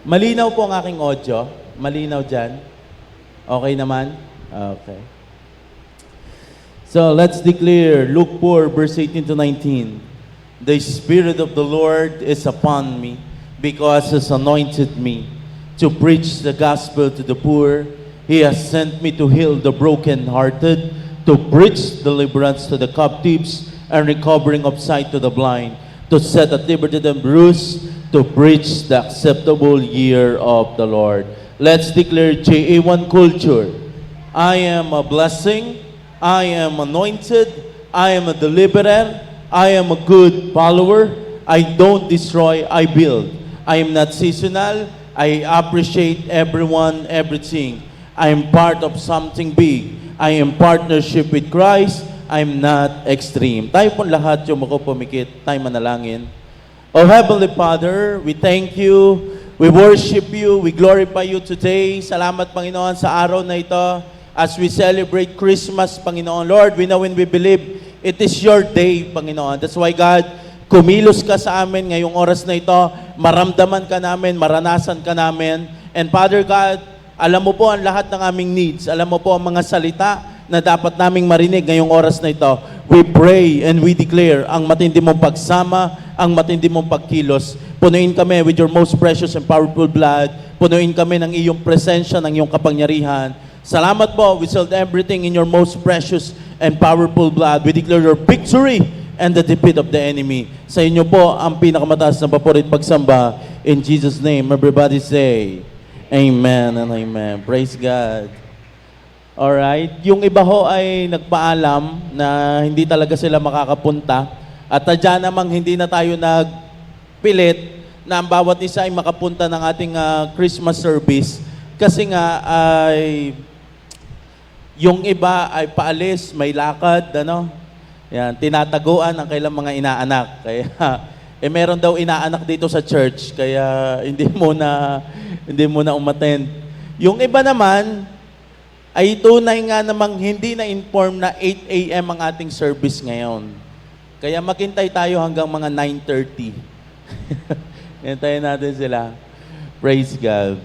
Malinaw po ang aking audio. Malinaw dyan. Okay naman? Okay. So, let's declare Luke 4, verse 18 to 19. The Spirit of the Lord is upon me, because He has anointed me to preach the gospel to the poor. He has sent me to heal the brokenhearted, to preach deliverance to the captives, and recovering of sight to the blind, to set at liberty the bruised, to preach the acceptable year of the Lord. Let's declare JA1 culture. I am a blessing. I am anointed. I am a deliverer. I am a good follower. I don't destroy, I build. I am not seasonal. I appreciate everyone, everything. I am part of something big. I am partnership with Christ. I'm not extreme. Tayo po lahat yung makupumikit. Tayo manalangin. Oh Heavenly Father, we thank you. We worship you. We glorify you today. Salamat, Panginoon, sa araw na ito. As we celebrate Christmas, Panginoon. Lord, we know and we believe it is your day, Panginoon. That's why, God, kumilos ka sa amin ngayong oras na ito. Maramdaman ka namin, maranasan ka namin. And Father God, alam mo po ang lahat ng aming needs. Alam mo po ang mga salita na dapat naming marinig ngayong oras na ito. We pray and we declare ang matindi mong pagsama, ang matindi mong pagkilos. Punuin kami with your most precious and powerful blood. Punuin kami ng iyong presensya, ng iyong kapangyarihan. Salamat po. We sold everything in your most precious and powerful blood. We declare your victory and the defeat of the enemy. Sa inyo po ang pinakamataas na paporit pagsamba. In Jesus' name, everybody say, Amen and Amen. Praise God. Alright. Yung iba ho ay nagpaalam na hindi talaga sila makakapunta. At tadya namang hindi na tayo nagpilit na ang bawat isa ay makapunta ng ating Christmas service. Kasi nga ay yung iba ay paalis, may lakad, ano? Yan, tinataguan ang kailang mga inaanak. Kaya meron daw inaanak dito sa church, kaya hindi mo na umattend. Yung iba naman ay tunay nga namang hindi na-inform na 8 a.m. ang ating service ngayon. Kaya maghintay tayo hanggang mga 9:30. Hintayin natin sila. Praise God.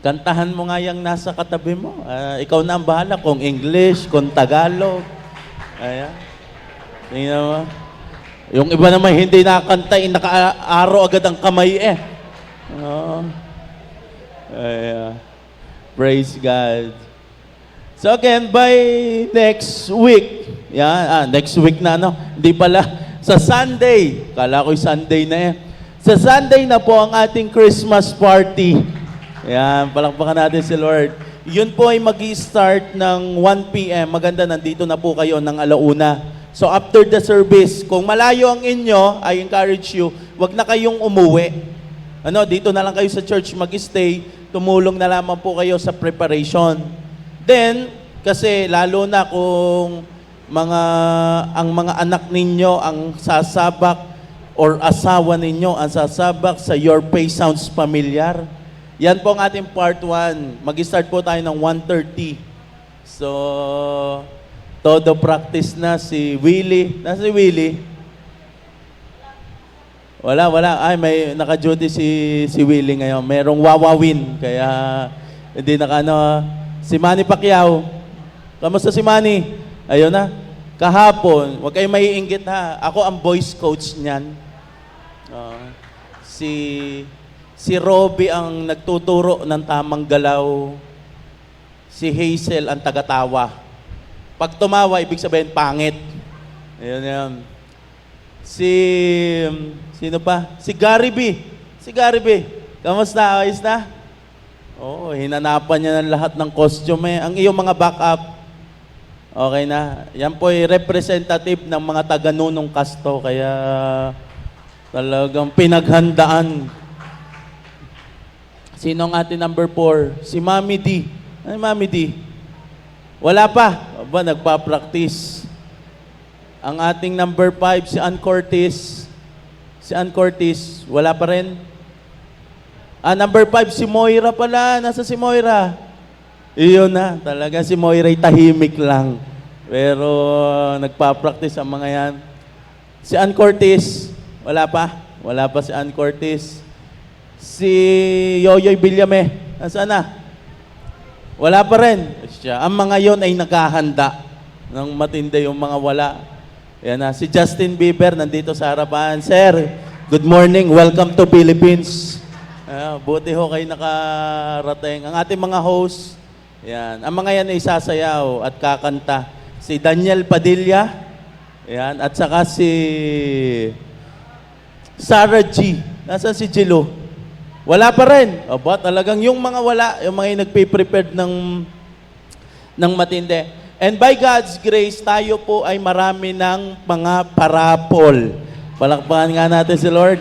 Kantahan mo nga yung nasa katabi mo. Ikaw na ang bahala kung English, kung Tagalog. Ayan. Tingnan mo. Yung iba naman hindi nakakanta, naka-aro agad ang kamay eh. Oh. Ayan. Praise God. So again, by next week, next week na hindi pala, sa Sunday, kala ko'y Sunday na eh. Sa Sunday na po ang ating Christmas party. Yan, palakpakan natin si Lord. Yun po ay mag-i-start ng 1 p.m. Maganda, nandito na po kayo ng 1:00. So after the service, kung malayo ang inyo, I encourage you, wag na kayong umuwi. Dito na lang kayo sa church mag-stay, tumulong na lamang po kayo sa preparation. Then, kasi lalo na kung ang mga anak ninyo ang sasabak or asawa ninyo ang sasabak sa Your Face Sounds Familiar. Yan po ang ating part 1. Mag-start po tayo ng 1:30. So, todo practice na si Willie. Nasa si Willie? Wala. Ay, may naka-duty si Willie ngayon. Merong wawawin. Kaya, hindi si Manny Pacquiao. Kamusta si Manny? Ayun na. Kahapon, huwag kayong maiinggit ha. Ako ang voice coach niyan. Si Robbie ang nagtuturo ng tamang galaw. Si Hazel ang tagatawa. Pag tumawa, ibig sabihin pangit. Ayun. Sino pa? Si Gary B. Kamusta? Ayos na? Oo, hinanapan niya ng lahat ng costume. Ang iyong mga backup, okay na. Yan po ay representative ng mga taga-nunong kasto. Kaya talagang pinaghandaan. Sino ang ating number 4? Si Mami D. Ay, Mami D. Wala pa. Nagpa-practice. Ang ating number 5, si Ann Curtis. Wala pa rin. Number 5, si Moira pala. Nasa si Moira? Iyon na. Talaga si Moira ay tahimik lang. Pero nagpa-practice ang mga yan. Si Ann Curtis. Wala pa si Ann Curtis. Si Yoyoy Villame, nasaan na? Wala pa rin. Siya. Ang mga yon ay naghahanda ng matindi yung mga wala. Yan na. Si Justin Bieber nandito sa harapan. Sir, good morning. Welcome to Philippines. Buti ho kayo nakarating. Ang ating mga host, yan. Ang mga yan ay sasayaw at kakanta. Si Daniel Padilla, yan. At saka si Sarah G. Nasaan si Jilo? Wala pa rin. Aba, talagang yung mga wala, yung mga nagpe-prepared ng matindi. And by God's grace, tayo po ay marami ng mga parapol. Palakpakan nga natin si Lord.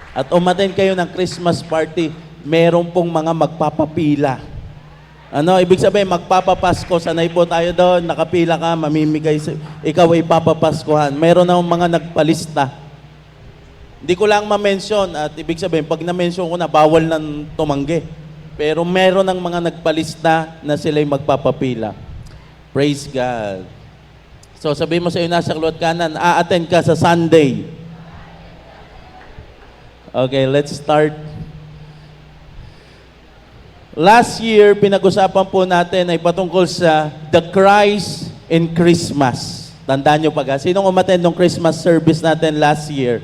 At umattend kayo ng Christmas party, meron pong mga magpapapila. Ano, ibig sabihin, magpapapasko, sanay po tayo doon, nakapila ka, mamimigay, ikaw ay papapaskuhan. Meron na mga nagpalista. Hindi ko lang ma-mention, at ibig sabihin, pag na-mention ko na, bawal nang tumanggi. Pero meron ng mga nagpalista na sila'y magpapapila. Praise God. So sabihin mo sa iyo nasa kaliwat kanan, a-attend ka sa Sunday. Okay, let's start. Last year, pinag-usapan po natin ay patungkol sa The Christ in Christmas. Tandaan nyo pa, sinong umattend ng Christmas service natin last year?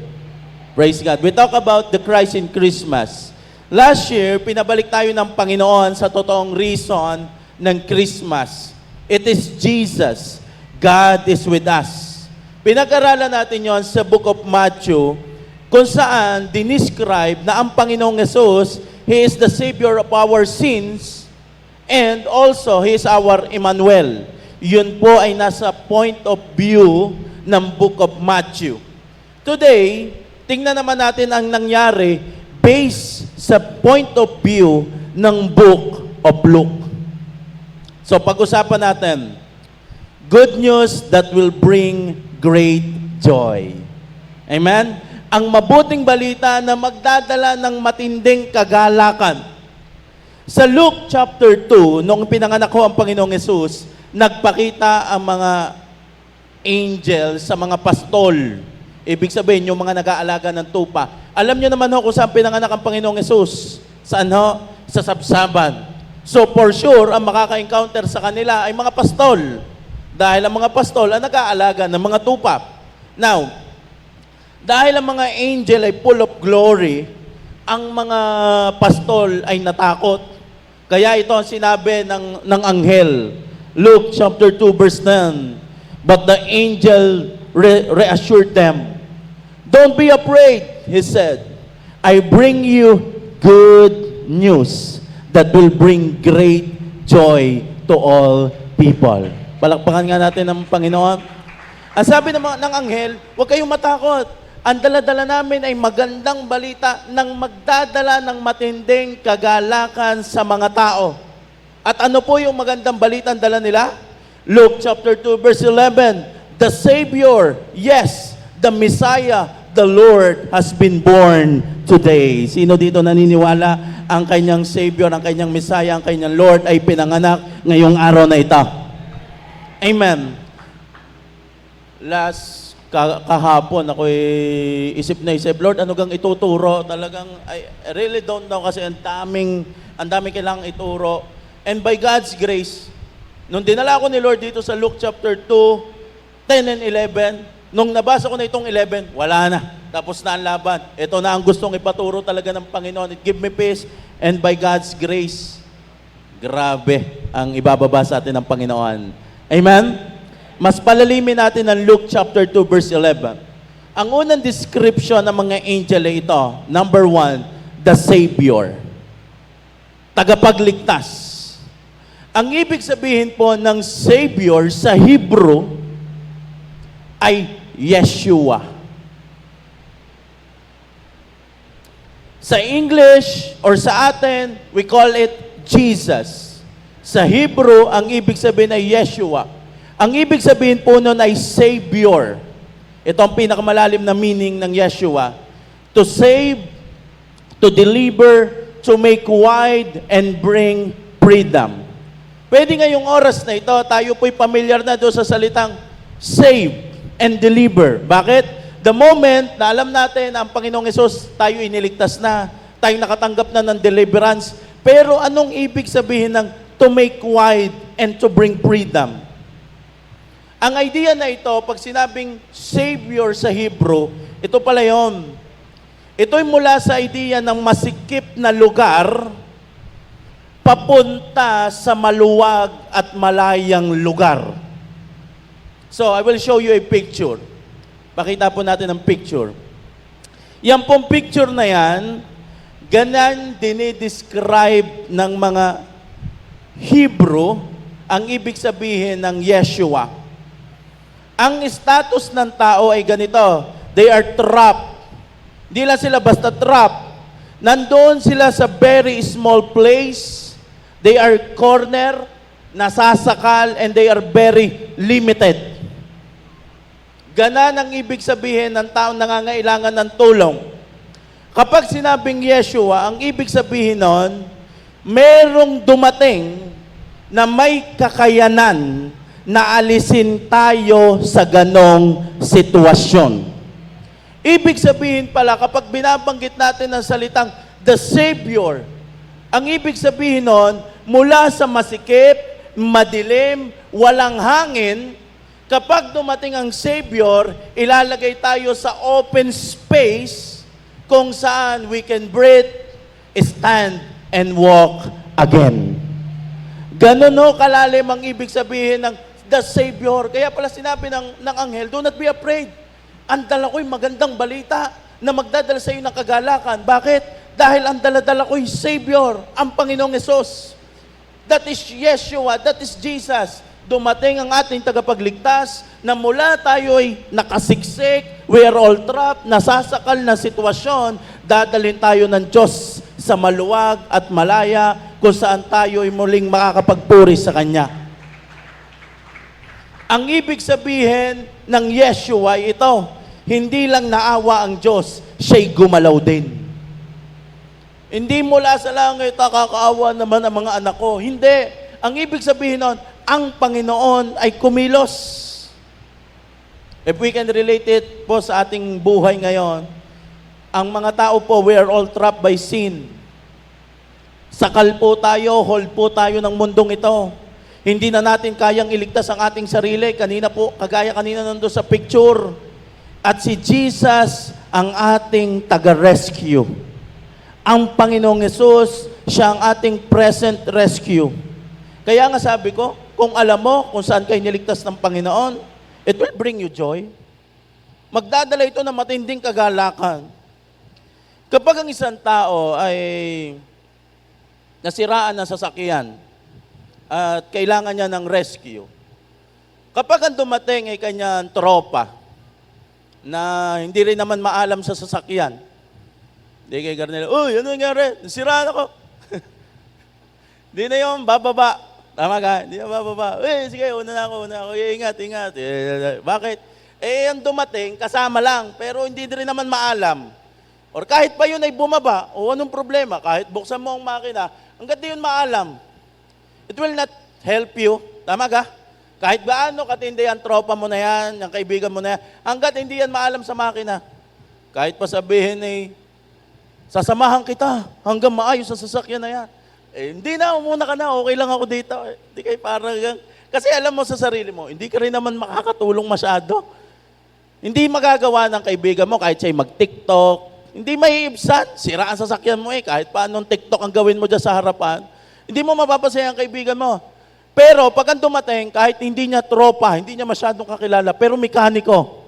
Praise God. We talk about the Christ in Christmas. Last year, pinabalik tayo ng Panginoon sa totoong reason ng Christmas. It is Jesus. God is with us. Pinag-aralan natin yon sa Book of Matthew, kung saan dinescribe na ang Panginoong Yesus, He is the Savior of our sins, and also He is our Emmanuel. Yun po ay nasa point of view ng Book of Matthew. Today, tingnan naman natin ang nangyari based sa point of view ng Book of Luke. So pag-usapan natin, good news that will bring great joy. Amen? Ang mabuting balita na magdadala ng matinding kagalakan. Sa Luke chapter 2, nung pinanganak ko ang Panginoong Yesus, nagpakita ang mga angel sa mga pastol. Ibig sabihin, yung mga nag-aalaga ng tupa. Alam niyo naman ho kung saan pinanganak ang Panginoong Yesus? Saan ho? Sa Sabsaban. So for sure, ang makaka-encounter sa kanila ay mga pastol. Dahil ang mga pastol ang nag-aalaga ng mga tupa. Now, dahil ang mga angel ay full of glory, ang mga pastol ay natakot. Kaya ito ang sinabi ng anghel. Luke chapter 2 verse 10. But the angel reassured them. Don't be afraid, he said. I bring you good news that will bring great joy to all people. Palakpakan nga natin ng Panginoon. Ang sabi ng anghel, huwag kayong matakot. Ang dala-dala namin ay magandang balita ng magdadala ng matinding kagalakan sa mga tao. At ano po yung magandang balita ang dala nila? Luke chapter 2 verse 11, the Savior, yes, the Messiah, the Lord has been born today. Sino dito naniniwala ang kanyang Savior, ang kanyang Messiah, ang kanyang Lord ay pinanganak ngayong araw na ito? Amen. Kahapon ako isip na isip, Lord, ano gang ituturo? Talagang I really don't know kasi ang daming kailangang ituro. And by God's grace, nung dinala ko ni Lord dito sa Luke chapter 2, 10 and 11, nung nabasa ko na itong 11, wala na. Tapos na ang laban. Ito na ang gustong ipaturo talaga ng Panginoon. It give me peace. And by God's grace, grabe ang ibababa sa atin ng Panginoon. Amen? Mas palalimin natin ang Luke chapter 2 verse 11. Ang unang description ng mga angel ay ito. Number 1, the Savior. Tagapagligtas. Ang ibig sabihin po ng Savior sa Hebrew ay Yeshua. Sa English or sa atin, we call it Jesus. Sa Hebrew, ang ibig sabihin ay Yeshua. Ang ibig sabihin po nun ay Savior. Ito ang pinakamalalim na meaning ng Yeshua. To save, to deliver, to make wide, and bring freedom. Pwede ngayong oras na ito, tayo po'y familiar na doon sa salitang save and deliver. Bakit? The moment na alam natin ang Panginoong Hesus, tayo iniligtas na, tayo nakatanggap na ng deliverance. Pero anong ibig sabihin ng to make wide and to bring freedom? Ang idea na ito, pag sinabing Savior sa Hebrew, ito pala yun. Ito'y mula sa idea ng masikip na lugar papunta sa maluwag at malayang lugar. So, I will show you a picture. Pakita po natin ang picture. Yan pong picture na yan, ganyan dinidescribe ng mga Hebrew ang ibig sabihin ng Yeshua. Ang status ng tao ay ganito, they are trapped. Hindi lang sila basta trapped. Nandoon sila sa very small place, they are corner, nasasakal, and they are very limited. Ganan ang ibig sabihin ng taong nangangailangan ng tulong. Kapag sinabing Yeshua, ang ibig sabihin nun, merong dumating na may kakayanan na alisin tayo sa ganong sitwasyon. Ibig sabihin pala, kapag binabanggit natin ang salitang the Savior, ang ibig sabihin nun, mula sa masikip, madilim, walang hangin, kapag dumating ang Savior, ilalagay tayo sa open space kung saan we can breathe, stand, and walk again. Ganun no, kalalim ang ibig sabihin ng the Savior. Kaya pala sinabi ng anghel, do not be afraid. Ang dala ko'y magandang balita na magdadala sa iyo ng kagalakan. Bakit? Dahil ang dala-dala ko'y Savior, ang Panginoong Hesus. That is Yeshua, that is Jesus. Dumating ang ating tagapagligtas na mula tayo'y nakasiksik, we are all trapped, nasasakal na sitwasyon, dadalhin tayo ng Diyos sa maluwag at malaya kung saan tayo'y muling makakapagpuri sa Kanya. Ang ibig sabihin ng Yeshua ay ito, hindi lang naawa ang Diyos, siya'y gumalaw din. Hindi mula sa langit, kakaawa naman ang mga anak ko. Hindi. Ang ibig sabihin nun, ang Panginoon ay kumilos. If we can relate it po sa ating buhay ngayon, ang mga tao po, we are all trapped by sin. Sakal po tayo, hold po tayo ng mundong ito. Hindi na natin kayang iligtas ang ating sarili. Kanina po, kagaya kanina nandun sa picture. At si Jesus ang ating taga-rescue. Ang Panginoong Hesus, siya ang ating present rescue. Kaya nga sabi ko, kung alam mo kung saan kayo niligtas ng Panginoon, it will bring you joy. Magdadala ito ng matinding kagalakan. Kapag ang isang tao ay nasiraan ng sasakyan at kailangan niya ng rescue, kapag ang dumating ay kanyang tropa na hindi rin naman maalam sa sasakyan, hindi kay Garnelo, uy, ano nangyari? Nasiraan ako. Hindi na yun, bababa. Tama ka? Hindi na bababa. Sige, una na ako. Ingat. Bakit? Ang dumating, kasama lang, pero hindi rin naman maalam. Or kahit pa yun ay bumaba, anong problema? Kahit buksan mo ang makina, hanggat di yun maalam, it will not help you. Tama ka? Kahit gaano katindi ang tropa mo na yan, ang kaibigan mo na yan, hanggat hindi yan maalam sa makina, kahit pa sabihin sasamahan kita hanggang maayos sa sasakyan na yan. Hindi na, umuna ka na, okay lang ako dito. Hindi kayo parang, kasi alam mo sa sarili mo, hindi ka rin naman makakatulong masyado. Hindi magagawa ng kaibigan mo kahit siya'y mag-TikTok. Hindi maiibsan, sira ang sasakyan mo kahit paanong TikTok ang gawin mo dyan sa harapan. Hindi mo mapapasaya ang kaibigan mo. Pero pag ang dumating, kahit hindi niya tropa, hindi niya masyadong kakilala, pero mekaniko,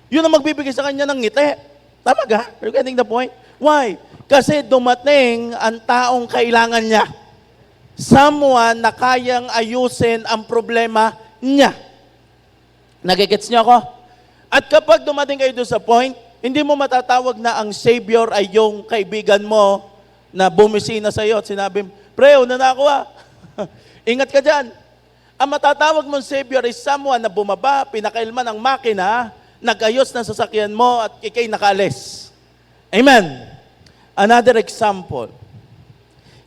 yun ang magbibigay sa kanya ng ngiti. Tama ka? Are you getting the point? Why? Kasi dumating ang taong kailangan niya. Someone na kayang ayusin ang problema niya. Nagigets niyo ako? At kapag dumating kayo doon sa point, hindi mo matatawag na ang Savior ay yung kaibigan mo na bumisina sa iyo at sinabi, pre, una na ako Ingat ka dyan. Ang matatawag mong Savior is someone na bumaba, pinakailman ang makina, nag-ayos ng sasakyan mo at ikay nakaalis. Amen. Another example.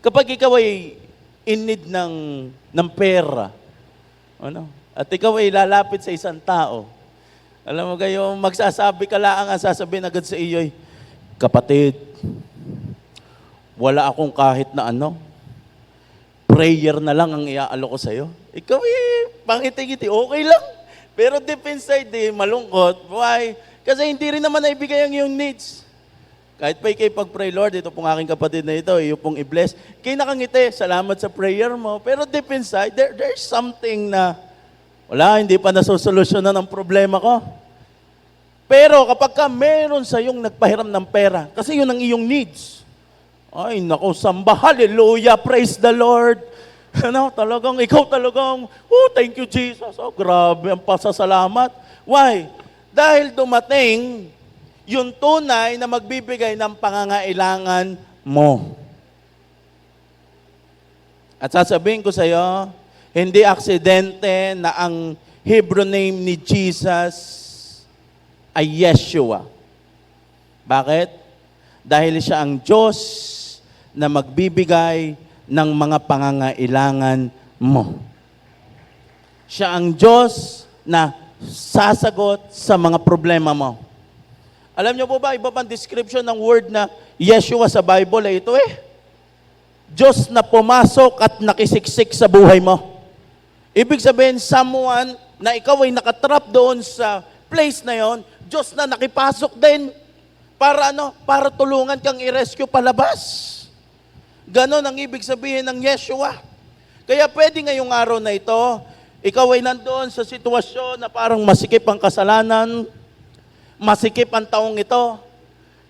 Kapag ikaw ay in need ng pera, at ikaw ay lalapit sa isang tao, alam mo kayo, magsasabi ka lang ang sasabihin agad sa iyo, kapatid, wala akong kahit na ano, prayer na lang ang iaalok ko sa'yo. Ikaw pangiti-ngiti, okay lang. Pero deep inside, malungkot. Why? Kasi hindi rin naman naibigay ang iyong needs. Kahit pa ikay pag-pray, Lord, ito pong aking kapatid na ito, iyo pong i-bless. Kaya nakangiti, salamat sa prayer mo. Pero deep inside, there's something na, wala, hindi pa nasusolusyonan ang problema ko. Pero kapag ka meron sa iyong nagpahiram ng pera, kasi yun ang iyong needs. Ay, naku, samba, hallelujah, praise the Lord. Ikaw talagang, thank you Jesus. Grabe ang pasasalamat. Why? Dahil dumating yung tunay na magbibigay ng pangangailangan mo. At sasabihin ko sa iyo, hindi aksidente na ang Hebrew name ni Jesus ay Yeshua. Bakit? Dahil siya ang Diyos na magbibigay ng mga pangangailangan mo. Siya ang Diyos na sasagot sa mga problema mo. Alam niyo po ba, iba pang description ng word na Yeshua sa Bible ay ito Diyos na pumasok at nakisiksik sa buhay mo. Ibig sabihin, someone na ikaw ay nakatrap doon sa place na yon, Diyos na nakipasok din para para tulungan kang i-rescue palabas. Ganon ang ibig sabihin ng Yeshua. Kaya pwede ngayong araw na ito, ikaw ay nandoon sa sitwasyon na parang masikip ang kasalanan, masikip ang taong ito,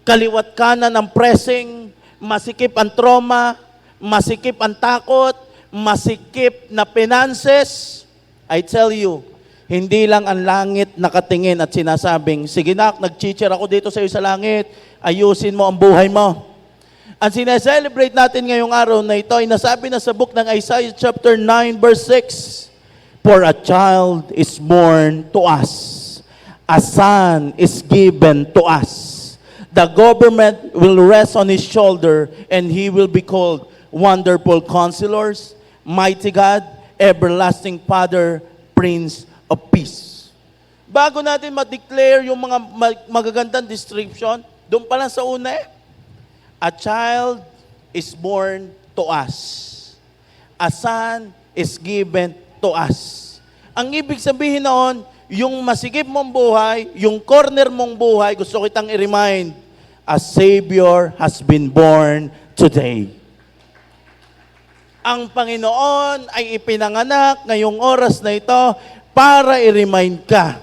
kaliwat kanan ang pressing, masikip ang trauma, masikip ang takot, masikip na finances. I tell you, hindi lang ang langit nakatingin at sinasabing, sige nak, nag-teacher ako dito sa iyo sa langit, ayusin mo ang buhay mo. Ang sineselebrate natin ngayong araw na ito ay nasabi na sa book ng Isaiah chapter 9 verse 6, For a child is born to us. A son is given to us. The government will rest on his shoulder, and he will be called Wonderful Counselors, Mighty God, Everlasting Father, Prince of Peace. Bago natin ma-declare yung mga magagandang description, doon pa lang sa una a child is born to us. A son is given to us. Ang ibig sabihin noon, yung masigip mong buhay, yung corner mong buhay, gusto kitang i-remind, a Savior has been born today. Ang Panginoon ay ipinanganak ngayong oras na ito para i-remind ka.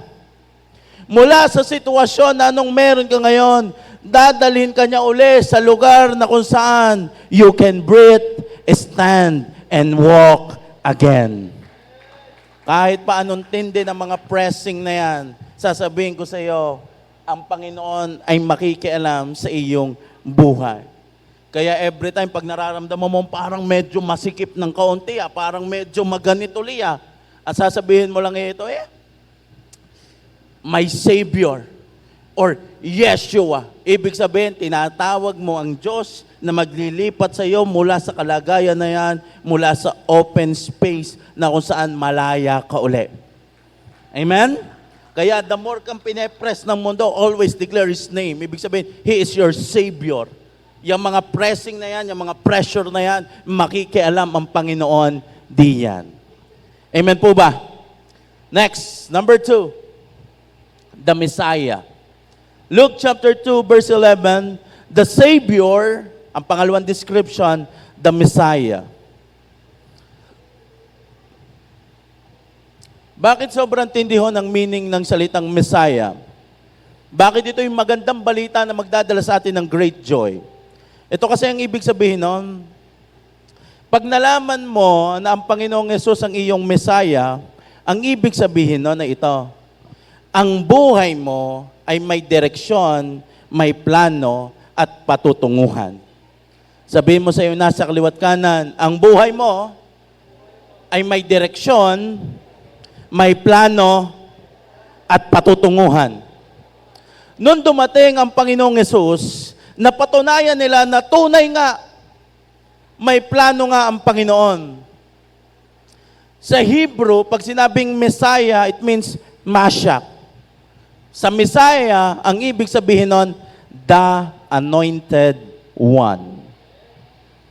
Mula sa sitwasyon na anong meron ka ngayon, dadalhin ka niya uli sa lugar na kung saan you can breathe, stand, and walk again. Kahit pa anong tindi ng mga pressing na yan, sasabihin ko sa iyo, ang Panginoon ay makikialam sa iyong buhay. Kaya every time pag nararamdaman mo parang medyo masikip ng kaunti, parang medyo maganito liya, at sasabihin mo lang ito, my Savior, or Yeshua. Ibig sabihin, tinatawag mo ang Diyos na maglilipat sa iyo mula sa kalagayan na yan, mula sa open space na kung saan malaya ka uli. Amen? Kaya the more kang pinepress ng mundo, always declare His name. Ibig sabihin, He is your Savior. Yung mga pressing na yan, yung mga pressure na yan, makikialam ang Panginoon diyan. Amen po ba? Next, number 2, the Messiah. Luke chapter 2 verse 11, the Savior, ang pangalawang description, the Messiah. Bakit sobrang tindihon ang meaning ng salitang Messiah? Bakit ito yung magandang balita na magdadala sa atin ng great joy? Ito kasi ang ibig sabihin nun, pag nalaman mo na ang Panginoong Yesus ang iyong Messiah, ang ibig sabihin nun na ito, ang buhay mo ay may direksyon, may plano, at patutunguhan. Sabihin mo sa iyo nasa kaliwat kanan, ang buhay mo ay may direksyon, may plano, at patutunguhan. Noon dumating ang Panginoong Yesus, napatunayan nila na tunay nga, may plano nga ang Panginoon. Sa Hebrew, pag sinabing Messiah, it means Mashiach. Sa Messiah, ang ibig sabihin nun, the Anointed One.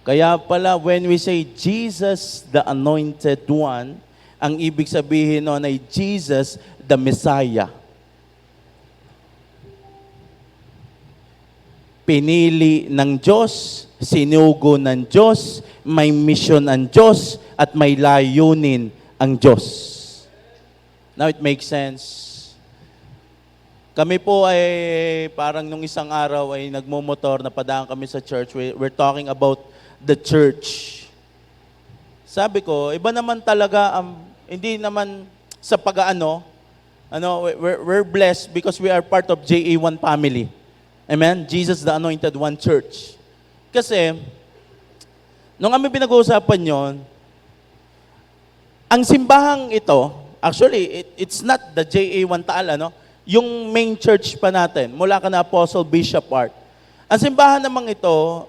Kaya pala, when we say Jesus the Anointed One, ang ibig sabihin nun ay Jesus the Messiah. Pinili ng Diyos, sinugo ng Diyos, may mission ang Diyos, at may layunin ang Diyos. Now it makes sense. Kami po ay parang nung isang araw ay nagmumotor, napadaan kami sa church. We're talking about the church. Sabi ko, iba naman talaga, hindi naman sa we're blessed because we are part of JA1 family. Amen? Jesus the Anointed One Church. Kasi, nung kami pinag-uusapan yon, ang simbahang ito, actually, it's not the JA1 Taal, yung main church pa natin, mula ka na Apostle Bishop Art. Ang simbahan namang ito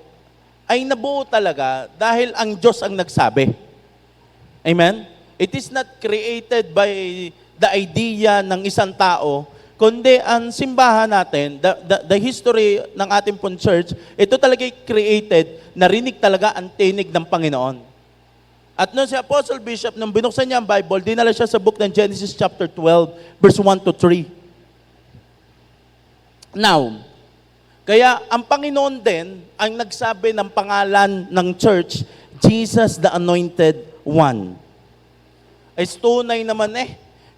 ay nabuo talaga dahil ang Diyos ang nagsabi. Amen? It is not created by the idea ng isang tao, kundi ang simbahan natin, the history ng ating pong church, ito talaga created, narinig talaga ang tinig ng Panginoon. At noon si Apostle Bishop, nung binuksan niya ang Bible, dinala siya sa book ng Genesis chapter 12, verse 1 to 3. Now, kaya ang Panginoon din ang nagsabi ng pangalan ng church, Jesus the Anointed One. Ay tunay naman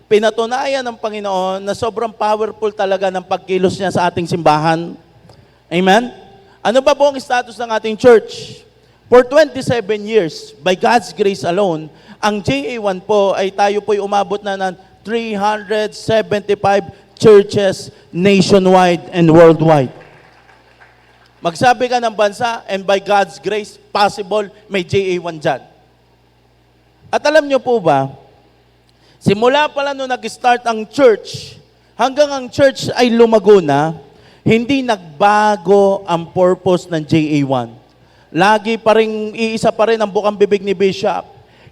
pinatunayan ng Panginoon na sobrang powerful talaga ng pagkilos niya sa ating simbahan. Amen? Ano ba po ang status ng ating church? For 27 years, by God's grace alone, ang JA1 po ay tayo po'y umabot na ng 375 churches nationwide and worldwide. Magsabi ka ng bansa, and by God's grace, possible, may JA1 dyan. At alam nyo po ba, simula pala nung nag-start ang church, hanggang ang church ay lumago na, hindi nagbago ang purpose ng JA1. Lagi pa rin, iisa pa rin ang bukang bibig ni Bishop.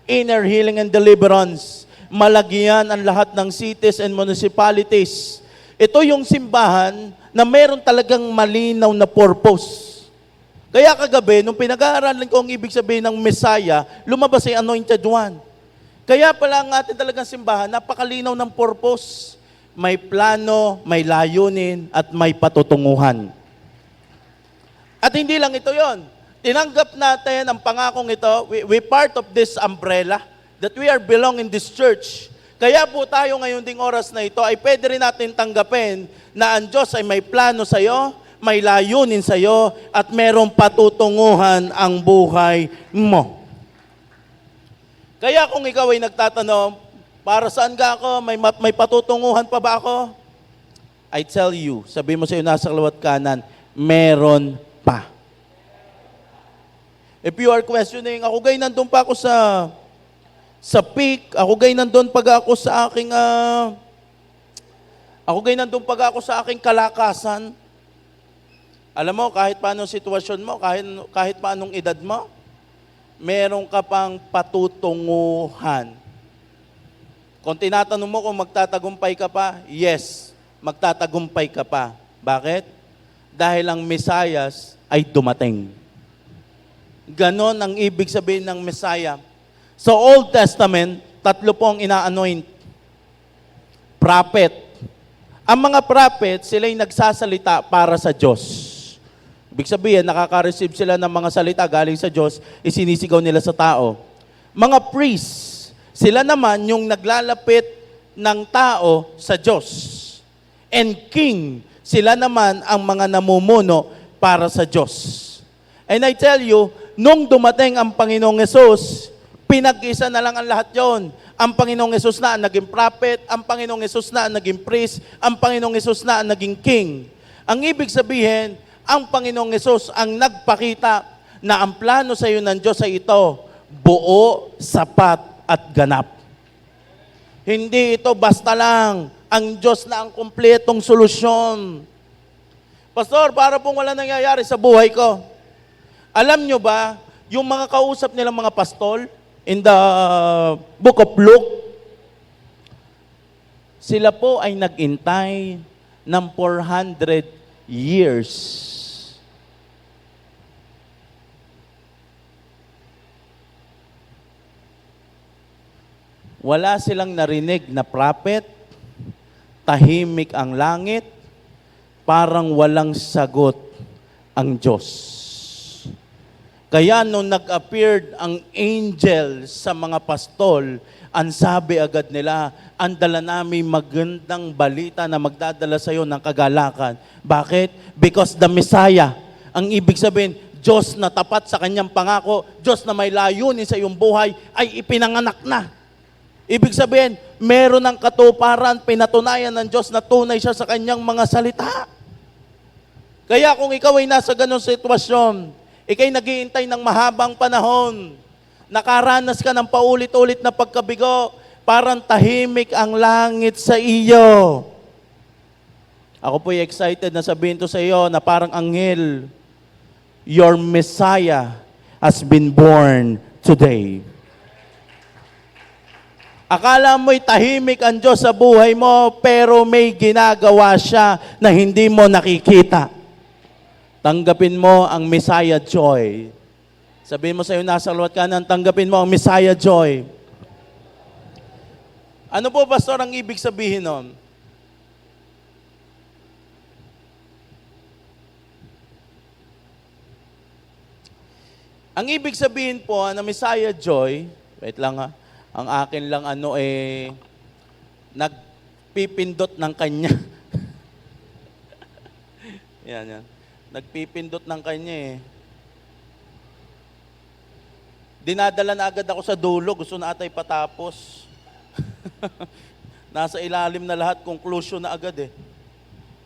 Inner healing and deliverance. Malagyan ang lahat ng cities and municipalities. Ito yung simbahan na meron talagang malinaw na purpose. Kaya kagabi, nung pinag-aaralan ko ang ibig sabihin ng Messiah, lumabas ay Anointed One. Kaya pala ang ating talagang simbahan, napakalinaw ng purpose. May plano, may layunin, at may patutunguhan. At hindi lang ito yon. Tinanggap natin ang pangakong ito, we part of this umbrella, that we are belong in this church. Kaya po tayo ngayon ding oras na ito ay pwede rin natin tanggapin na ang Diyos ay may plano sa iyo, may layunin sa iyo, at merong patutunguhan ang buhay mo. Kaya kung ikaw ay nagtatanong, para saan ka ako? May patutunguhan pa ba ako? I tell you, sabi mo sa iyo nasa kaliwat kanan, meron pa. If you are questioning, ako gay nandun pa ako sa peak, ako gay nandun pag ako sa aking kalakasan. Alam mo, kahit paano sitwasyon mo, kahit paanong edad mo, meron ka pang patutunguhan. Kung tinatanong mo kung magtatagumpay ka pa, yes, magtatagumpay ka pa. Bakit? Dahil ang Mesiyas ay dumating. Ganon ang ibig sabihin ng Messiah. Sa Old Testament, 3 po ang ina-anoint. Prophet. Ang mga prophet, sila'y nagsasalita para sa Diyos. Ibig sabihin, nakaka-receive sila ng mga salita galing sa Diyos, isinisigaw nila sa tao. Mga priests, sila naman yung naglalapit ng tao sa Diyos. And king, sila naman ang mga namumuno para sa Diyos. And I tell you, nung dumating ang Panginoong Hesus, pinag-isa na lang ang lahat yon. Ang Panginoong Hesus na ang naging prophet, ang Panginoong Hesus na ang naging priest, ang Panginoong Hesus na ang naging king. Ang ibig sabihin, ang Panginoong Hesus ang nagpakita na ang plano sa iyo ng Diyos ay ito, buo, sapat, at ganap. Hindi ito basta lang, ang Diyos na ang kumpletong solusyon. Pastor, para pong wala nangyayari sa buhay ko. Alam nyo ba, yung mga kausap nilang mga pastol, in the book of Luke, sila po ay nag-intay ng 400 years. Wala silang narinig na prophet, tahimik ang langit, parang walang sagot ang Diyos. Kaya nung nag-appeared ang angel sa mga pastol, ang sabi agad nila, ang dala namin magandang balita na magdadala sa iyo ng kagalakan. Bakit? Because the Messiah, ang ibig sabihin, Diyos na tapat sa kanyang pangako, Diyos na may layunin sa iyong buhay, ay ipinanganak na. Ibig sabihin, meron ng katuparan, pinatunayan ng Diyos na tunay siya sa kanyang mga salita. Kaya kung ikaw ay nasa ganong sitwasyon, ikay naghihintay ng mahabang panahon, nakaranas ka ng paulit-ulit na pagkabigo, parang tahimik ang langit sa iyo. Ako po'y excited na sabihin to sa iyo na parang anghel, your Messiah has been born today. Akala mo'y tahimik ang Diyos sa buhay mo, pero may ginagawa siya na hindi mo nakikita. Tanggapin mo ang Messiah joy. Sabihin mo sa iyo nasa luwat kanan, tanggapin mo ang Messiah joy. Ano po, Pastor, ang ibig sabihin nun? Ang ibig sabihin po na Messiah joy, wait lang ha, ang akin lang nagpipindot ng kanya. Yan. Nagpipindot ng kanya Dinadala na agad ako sa dulo. Gusto na atay patapos. Nasa ilalim na lahat. Conclusion na agad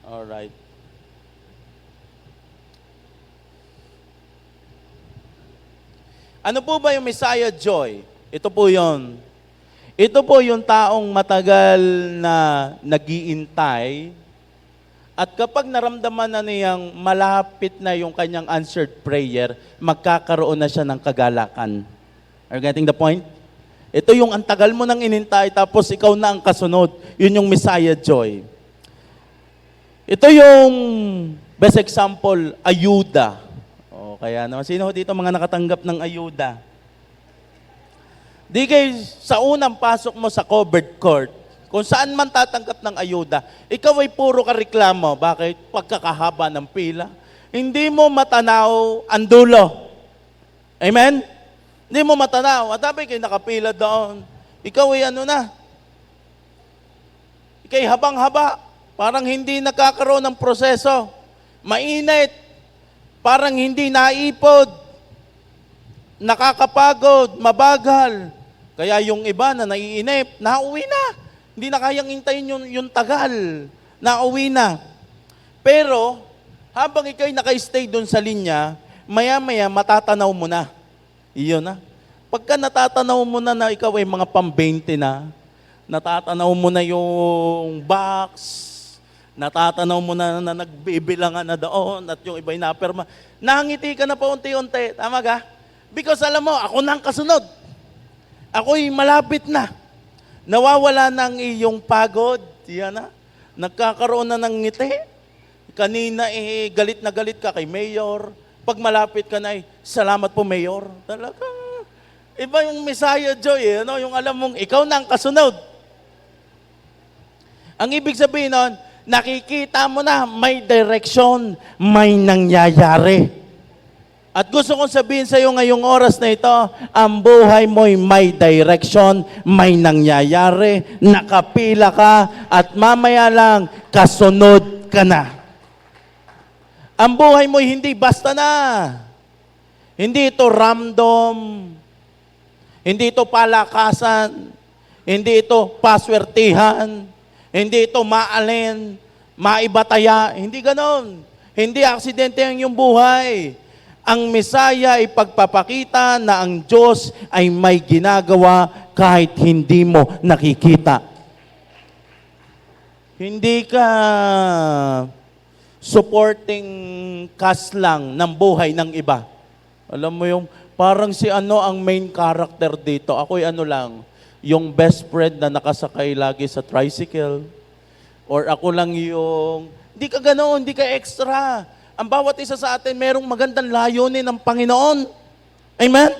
Alright. Ano po ba yung Messiah joy? Ito po yon. Ito po yung taong matagal na nag-iintay. At kapag naramdaman na niyang malapit na yung kanyang answered prayer, magkakaroon na siya ng kagalakan. Are you getting the point? Ito yung antagal mo nang inintay, tapos ikaw na ang kasunod. Yun yung Messiah joy. Ito yung best example, ayuda. O, kaya naman, sino dito mga nakatanggap ng ayuda? Di kayo sa unang pasok mo sa covered court, kung saan man tatanggap ng ayuda, ikaw ay puro ka reklamo. Bakit? Pagkakahaba ng pila. Hindi mo matanaw ang dulo. Amen? Hindi mo matanaw. At sabi kayo nakapila doon. Ikaw ay Ikay habang-haba. Parang hindi nakakaroon ng proseso. Mainit. Parang hindi naipod. Nakakapagod. Mabagal. Kaya yung iba na naiinip, nauwi na. Hindi na kayang hintayin yung tagal. Nauwi na. Pero, habang ikaw'y naka-stay doon sa linya, maya-maya matatanaw mo na. Iyon na. Pagka natatanaw mo na ikaw ay mga pang-20 na, natatanaw mo na yung box, natatanaw mo na nagbibilangan na doon at yung iba'y naperma, nangiti ka na pa unti-unti. Tama ka? Because alam mo, ako na ang kasunod. Ako'y malapit na. Nawawala ng iyong pagod, yan na. Nagkakaroon na ng ngiti. Kanina galit na galit ka kay Mayor. Pag malapit ka na salamat po Mayor. Talagang iba yung Messiah joy Yung alam mong ikaw na ang kasunod. Ang ibig sabihin nun, nakikita mo na may direction, may nangyayari. At gusto kong sabihin sa iyo ngayong oras na ito, ang buhay mo'y may direction, may nangyayari, nakapila ka, at mamaya lang, kasunod ka na. Ang buhay mo'y hindi basta na. Hindi ito random. Hindi ito palakasan. Hindi ito paswertihan. Hindi ito maalin, maibataya. Hindi ganon. Hindi aksidente ang iyong buhay. Ang Messiah ay pagpapakita na ang Diyos ay may ginagawa kahit hindi mo nakikita. Hindi ka supporting cast lang ng buhay ng iba. Alam mo yung parang si ang main character dito. Ako'y lang, yung best friend na nakasakay lagi sa tricycle. Or ako lang yung, hindi ka ganoon, hindi ka extra. Ang bawat isa sa atin, merong magandang layunin ng Panginoon. Amen?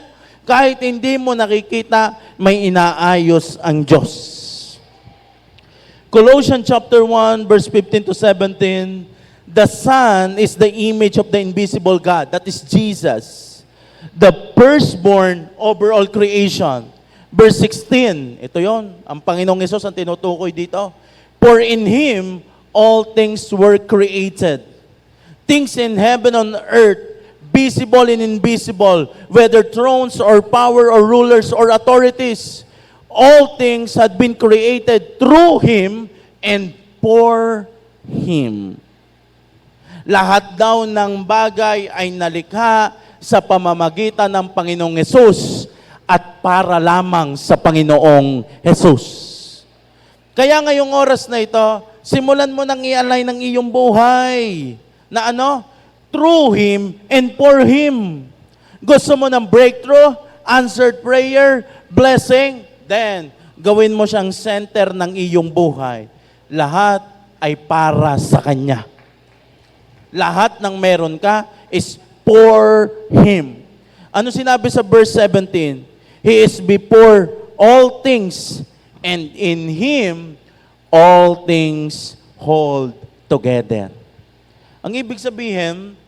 Kahit hindi mo nakikita, may inaayos ang Diyos. Colossians chapter 1, verse 15 to 17, the Son is the image of the invisible God, that is Jesus, the firstborn over all creation. Verse 16, ito yon, ang Panginoong Hesus ang tinutukoy dito. For in Him, all things were created. Things in heaven and earth, visible and invisible, whether thrones or power or rulers or authorities, all things had been created through Him and for Him. Lahat daw ng bagay ay nalikha sa pamamagitan ng Panginoong Hesus at para lamang sa Panginoong Hesus. Kaya ngayong oras na ito, simulan mo nang i-align ng iyong buhay na through Him and for Him. Gusto mo ng breakthrough, answered prayer, blessing, then gawin mo siyang center ng iyong buhay. Lahat ay para sa Kanya. Lahat ng meron ka is for Him. Ano sinabi sa verse 17? He is before all things, and in Him all things hold together. Ang ibig sabihin,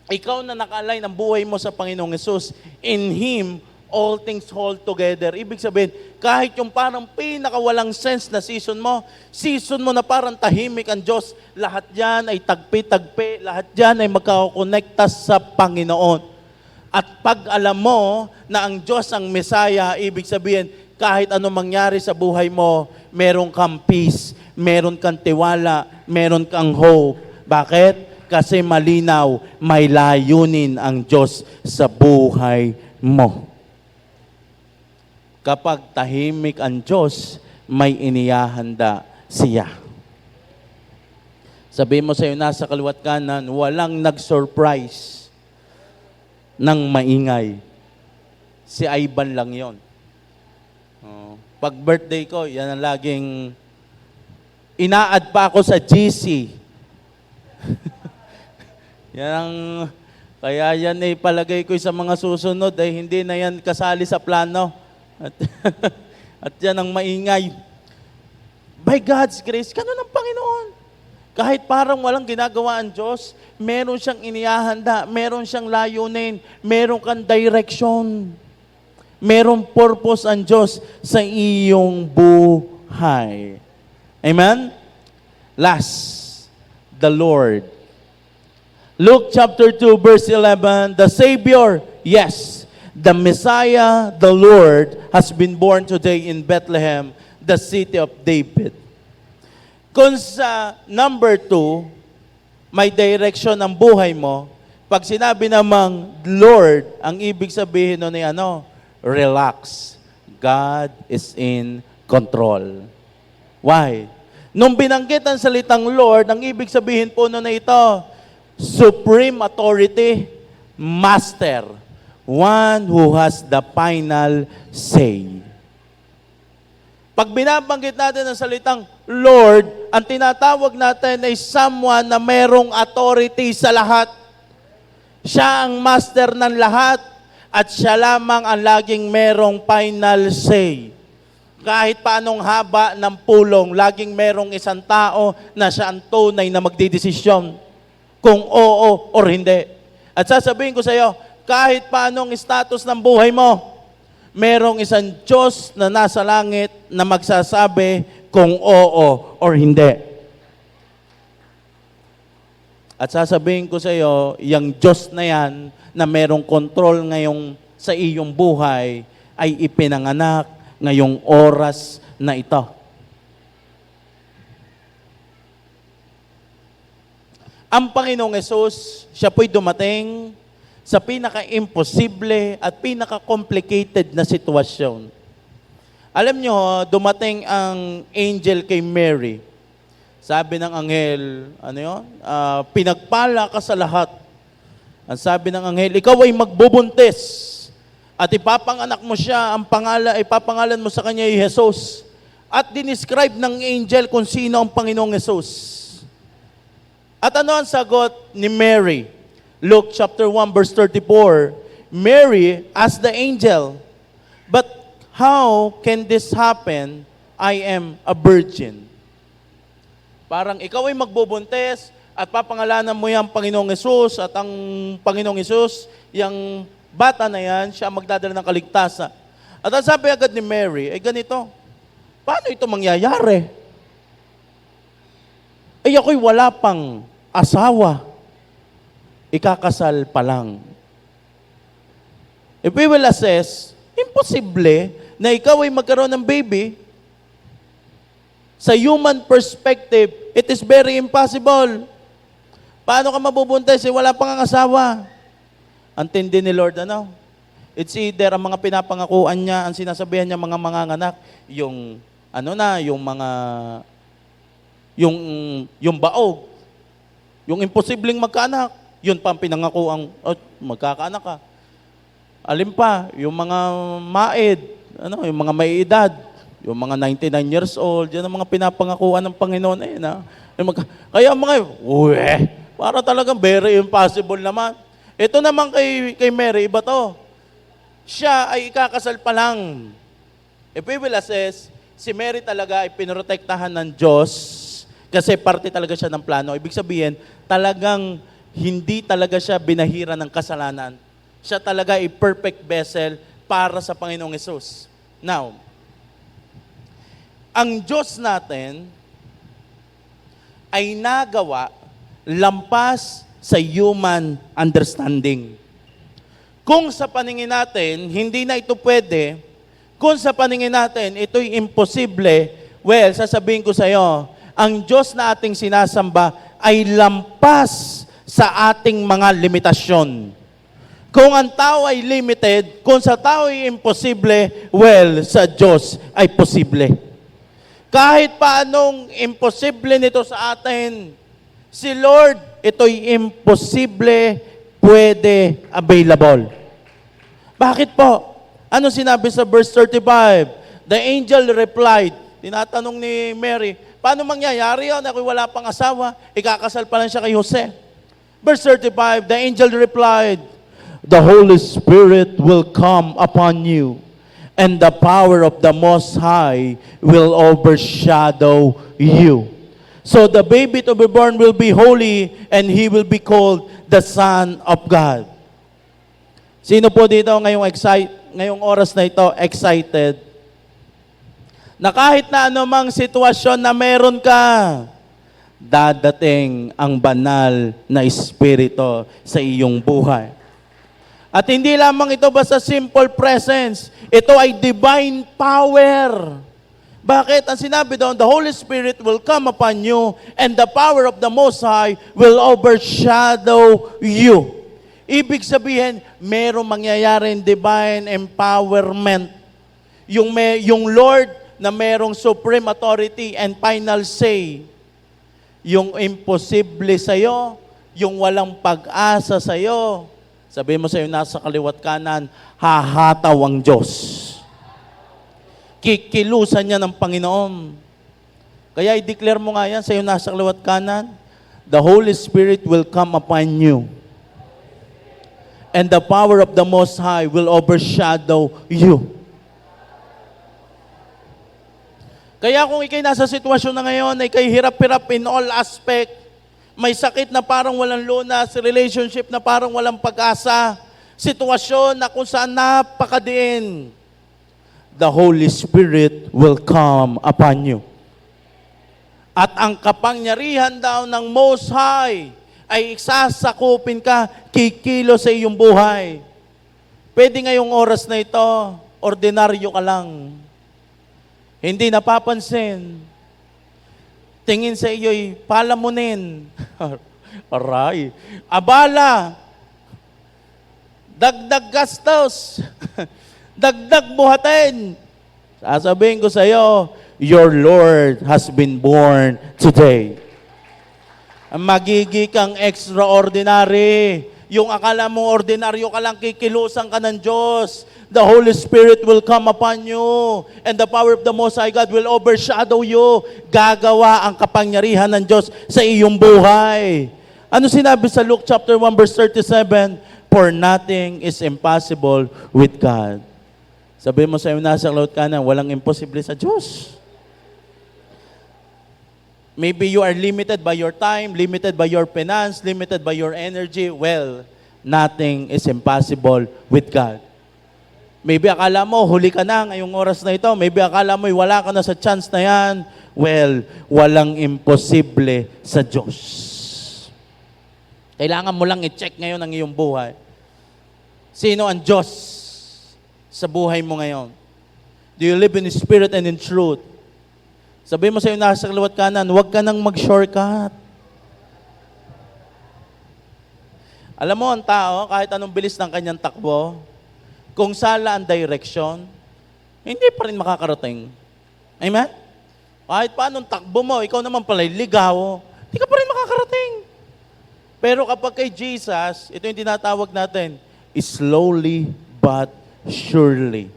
ikaw na naka-align ang buhay mo sa Panginoong Hesus, in Him all things hold together. Ibig sabihin, kahit yung parang pinakawalang sense na season mo na parang tahimik ang Diyos, lahat yan ay tagpi-tagpi, lahat yan ay magkakakonekta sa Panginoon. At pag alam mo na ang Diyos ang Mesaya, ibig sabihin, kahit anong mangyari sa buhay mo, meron kang peace, meron kang tiwala, meron kang hope. Bakit? Kasi malinaw, may layunin ang Diyos sa buhay mo. Kapag tahimik ang Diyos, may inihahanda siya. Sabihin mo sa'yo, nasa kaliwat kanan, walang nag-surprise ng maingay. Si Ivan lang yon. Pag birthday ko, yan ang laging ina-add pa ako sa GC. Kaya yan ay palagay ko sa mga susunod ay hindi na yan kasali sa plano. At yan ang maingay. By God's grace, ganun ang Panginoon. Kahit parang walang ginagawa ang Diyos, meron siyang inihahanda, meron siyang layunin, meron kang direction. Merong purpose ang Diyos sa iyong buhay. Amen? Last, the Lord. Luke chapter 2, verse 11, the Savior, yes, the Messiah, the Lord, has been born today in Bethlehem, the city of David. Kung sa number 2, may direction ang buhay mo, pag sinabi namang Lord, ang ibig sabihin nun ay relax. God is in control. Why? Nung binanggit ang salitang Lord, ang ibig sabihin po nun na ito, supreme authority, master, one who has the final say. Pag binabanggit natin ang salitang Lord, ang tinatawag natin ay someone na merong authority sa lahat. Siya ang master ng lahat at siya lamang ang laging merong final say. Kahit paanong haba ng pulong, laging merong isang tao na siya ang tunay na magdidesisyon kung oo or hindi. At sasabihin ko sa iyo, kahit paanong status ng buhay mo, merong isang Diyos na nasa langit na magsasabi kung oo or hindi. At sasabihin ko sa iyo, yung Diyos na yan na merong control ngayong sa iyong buhay ay ipinanganak ngayong oras na ito. Ang Panginoong Hesus, siya po'y dumating sa pinaka-imposible at pinaka-complicated na sitwasyon. Alam nyo, dumating ang angel kay Mary. Sabi ng anghel, pinagpala ka sa lahat. Ang sabi ng anghel, ikaw ay magbubuntis at ipapanganak mo siya, ipapangalan mo sa kanya ay Jesus. At dinescribe ng angel kung sino ang Panginoong Jesus. At ano ang sagot ni Mary? Luke chapter 1 verse 34, Mary as the angel. But how can this happen? I am a virgin. Parang ikaw ay magbubuntis at papangalanan mo yung Panginoong Hesus at ang Panginoong Hesus, yung bata na yan, siya magdadala ng kaligtasan. At ang sabi agad ni Mary, ay ganito, paano ito mangyayari? Ay ako'y wala pang asawa. Ikakasal pa lang. If we will assess, imposible na ikaw ay magkaroon ng baby. Sa human perspective, it is very impossible. Paano ka mabubuntis eh, wala pang asawa? Antindi ni Lord, ano? It's either ang mga pinapangakuan niya, ang sinasabihan niya mga manganganak, yung baog, yung imposibleng magkaanak, yun pa ang pinangakuan, magkakaanak ka. Alin pa, yung mga maed, yung mga may edad, yung mga 99 years old, yan ang mga pinapangakuan ng Panginoon. Kaya mga, para talagang very impossible naman. Ito naman kay Mary, iba to. Siya ay ikakasal pa lang. If we will assess, si Mary talaga ay pinrotektahan ng Diyos kasi parte talaga siya ng plano. Ibig sabihin, talagang hindi talaga siya binahira ng kasalanan. Siya talaga ay perfect vessel para sa Panginoong Hesus. Now, ang Diyos natin ay nagawa lampas sa human understanding. Kung sa paningin natin, hindi na ito pwede, kung sa paningin natin, ito'y imposible, well, sasabihin ko sa iyo, ang Diyos na ating sinasamba ay lampas sa ating mga limitasyon. Kung ang tao ay limited, kung sa tao ay imposible, well, sa Diyos ay posible. Kahit paanong imposible nito sa atin, si Lord, ito'y imposible, pwede, available. Bakit po? Ano sinabi sa verse 35? The angel replied, tinatanong ni Mary, paano mangyayari yun? Ako'y wala pang asawa, ikakasal pa lang siya kay Jose. Verse 35, the angel replied, the Holy Spirit will come upon you, and the power of the Most High will overshadow you. So the baby to be born will be holy, and he will be called the Son of God. Sino po dito ngayong oras na ito excited? Na kahit na anumang sitwasyon na meron ka, dadating ang banal na Espiritu sa iyong buhay. At hindi lamang ito basta simple presence, ito ay divine power. Bakit? Ang sinabi doon, the Holy Spirit will come upon you and the power of the Most High will overshadow you. Ibig sabihin, merong mangyayaring divine empowerment. Yung Lord na merong supreme authority and final say. Yung imposible sa'yo, yung walang pag-asa sa'yo, sabihin mo sa'yo nasa kaliwat kanan, hahataw ang Diyos. Kikilusan niya ng Panginoon. Kaya i-declare mo nga yan sa'yo nasa kaliwat kanan, the Holy Spirit will come upon you. And the power of the Most High will overshadow you. Kaya kung ikay nasa sitwasyon na ngayon, ikay hirap-hirap in all aspect, may sakit na parang walang lunas, relationship na parang walang pag-asa, sitwasyon na kung saan napakadiin, the Holy Spirit will come upon you. At ang kapangyarihan daw ng Most High ay sasakupin ka, kikilo sa iyong buhay. Pwede ngayong oras na ito, ordinaryo ka lang. Hindi napapansin. Tingin sa iyo'y palamunin. Aray. Abala. Dagdag gastos. Dagdag buhatin. Sasabihin ko sa iyo, your Lord has been born today. Magigi kang extraordinary. Yung akala mo ordinaryo ka lang, kikilusan ka ng Diyos. The Holy Spirit will come upon you, and the power of the Most High God will overshadow you. Gagawa ang kapangyarihan ng Diyos sa iyong buhay. Ano sinabi sa Luke chapter 1 verse 37? For nothing is impossible with God. Sabi mo sa iyo nasa laot ka na, walang imposible sa Diyos. Maybe you are limited by your time, limited by your finance, limited by your energy. Well, nothing is impossible with God. Maybe akala mo, huli ka na ngayong oras na ito. Maybe akala mo, wala ka na sa chance na yan. Well, walang imposible sa Diyos. Kailangan mo lang i-check ngayon ang iyong buhay. Sino ang Diyos sa buhay mo ngayon? Do you live in spirit and in truth? Sabi mo sa iyo nasa kaliwat kanan, huwag ka nang mag-shortcut. Alam mo, ang tao, kahit anong bilis ng kanyang takbo, kung sala ang direction, hindi pa rin makakarating. Amen? Kahit paanong takbo mo, ikaw naman pala ligaw, hindi ka pa rin makakarating. Pero kapag kay Jesus, ito yung tinatawag natin, slowly but surely.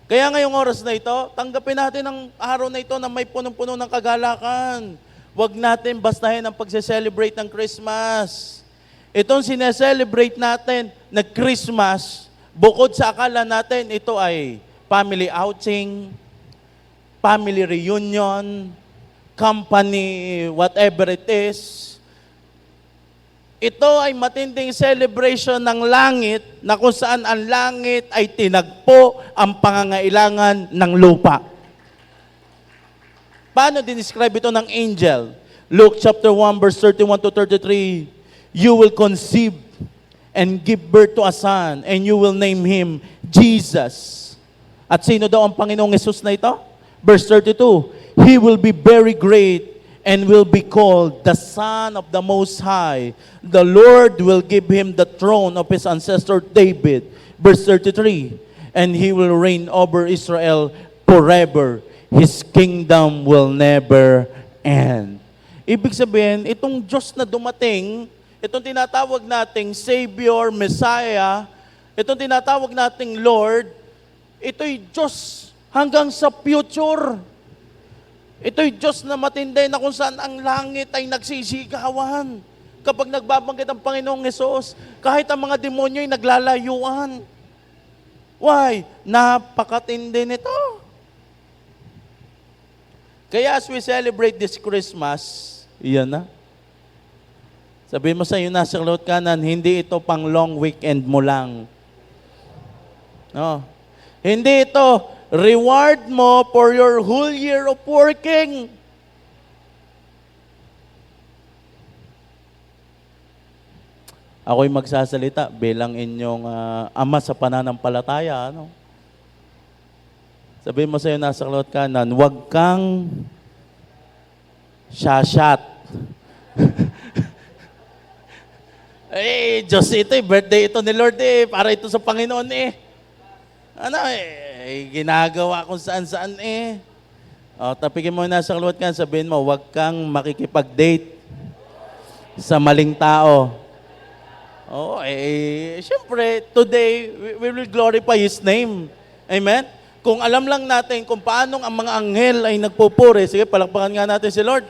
Kaya ngayong oras na ito, tanggapin natin ang araw na ito na may punong-puno ng kagalakan. Huwag natin bastahin ang pagse-celebrate ng Christmas. Itong sineselebrate natin na Christmas, bukod sa akala natin, ito ay family outing, family reunion, company, whatever it is. Ito ay matinding celebration ng langit na kung saan ang langit ay tinagpo ang pangangailangan ng lupa. Paano dinescribe ito ng angel? Luke chapter 1 verse 31 to 33, you will conceive and give birth to a son and you will name him Jesus. At sino daw ang Panginoong Hesus na ito? Verse 32, he will be very great and will be called the Son of the Most High. The Lord will give him the throne of his ancestor David. Verse 33, and he will reign over Israel forever. His kingdom will never end. Ibig sabihin, itong Diyos na dumating, itong tinatawag nating Savior, Messiah, itong tinatawag nating Lord, ito'y Diyos hanggang sa future. Ito'y Diyos na matindi na kung saan ang langit ay nagsisigawan. Kapag nagbabanggit ang Panginoong Hesus, kahit ang mga demonyo ay naglalayuan. Why? Napakatindi nito. Kaya as we celebrate this Christmas, iyan na. Sabi mo sa iyo nasa kaliwat kanan, hindi ito pang long weekend mo lang. No. Hindi ito reward mo for your whole year of working. Ako'y magsasalita bilang inyong ama sa pananampalataya. Ano? Sabihin mo sa'yo nasa kaliwat kanan, huwag kang shashat. Diyos ito, birthday ito ni Lord para ito sa Panginoon ginagawa kung saan-saan tapikin mo nasa kaliwat kanan, sabihin mo, huwag kang makikipag-date sa maling tao. Siyempre, today, we will glorify His name. Amen? Kung alam lang natin kung paano ang mga anghel ay nagpupuri, sige, palakpakan nga natin si Lord.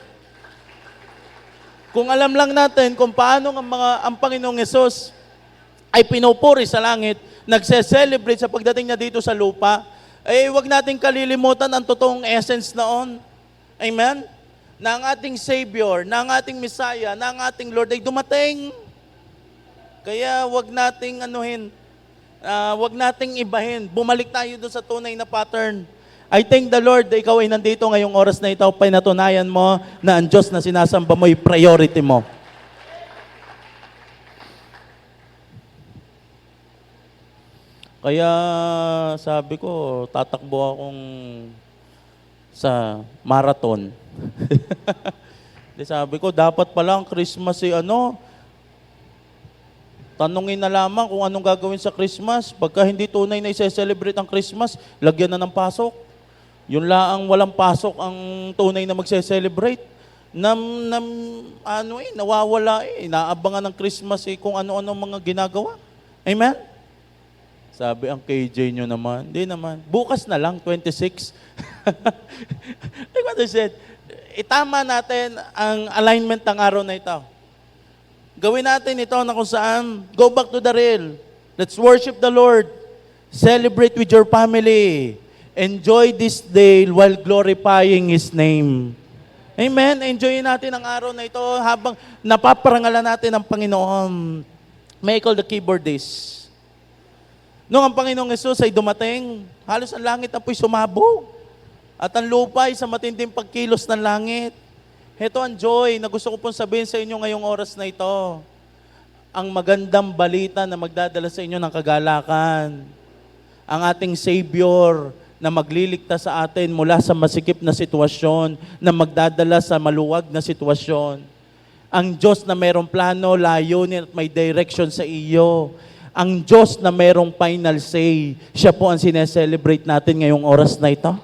Kung alam lang natin kung paano ang Panginoong Hesus ay pinupuri sa langit, nagse-celebrate sa pagdating niya dito sa lupa, wag nating kalilimutan ang totoong essence noon. Amen? Na ang ating Savior, na ang ating Messiah, na ang ating Lord ay dumating. Kaya wag nating wag nating ibahin. Bumalik tayo doon sa tunay na pattern. I thank the Lord na ikaw ay nandito ngayong oras na ito, pinatunayan mo na ang Diyos na sinasamba mo ay priority mo. Kaya sabi ko, tatakbo akong sa marathon. Sabi ko, dapat pala ang Christmas tanungin na lamang kung anong gagawin sa Christmas. Pagka hindi tunay na i-celebrate ang Christmas, lagyan na ng pasok. Yun laang walang pasok ang tunay na magse-celebrate. Nawawala Inaabangan ng Christmas kung ano-ano mga ginagawa. Amen? Sabi ang KJ nyo naman, hindi naman. Bukas na lang, 26. Like what I said, itama natin ang alignment ng araw na ito. Gawin natin ito na kung saan, go back to the real. Let's worship the Lord. Celebrate with your family. Enjoy this day while glorifying His name. Amen? Enjoyin natin ang araw na ito habang napaparangalan natin ang Panginoon. May I call the keyboardist? Noong ang Panginoong Yesus ay dumating, halos ang langit na po'y sumabog. At ang lupa ay sa matinding pagkilos ng langit. Heto ang joy na gusto ko pong sabihin sa inyo ngayong oras na ito. Ang magandang balita na magdadala sa inyo ng kagalakan. Ang ating Savior na magliligtas sa atin mula sa masikip na sitwasyon, na magdadala sa maluwag na sitwasyon. Ang Diyos na mayroong plano, layunin at may direction sa iyo. Ang Diyos na mayroong final say, siya po ang sineselebrate natin ngayong oras na ito.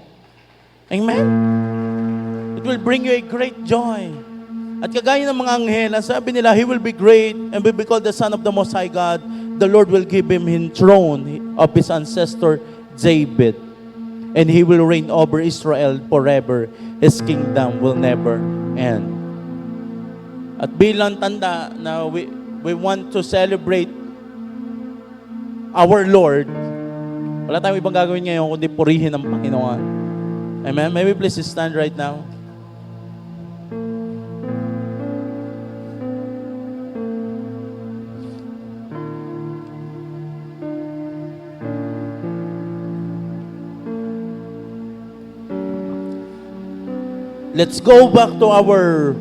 Amen? It will bring you a great joy. At kagaya ng mga anghel, sabi nila, He will be great and will be called the Son of the Most High God. The Lord will give Him His throne of His ancestor David. And He will reign over Israel forever. His kingdom will never end. At bilang tanda na we want to celebrate our Lord, wala tayong ibang gagawin ngayon kundi purihin ang Panginoon. Amen? May we please stand right now? Let's go back to our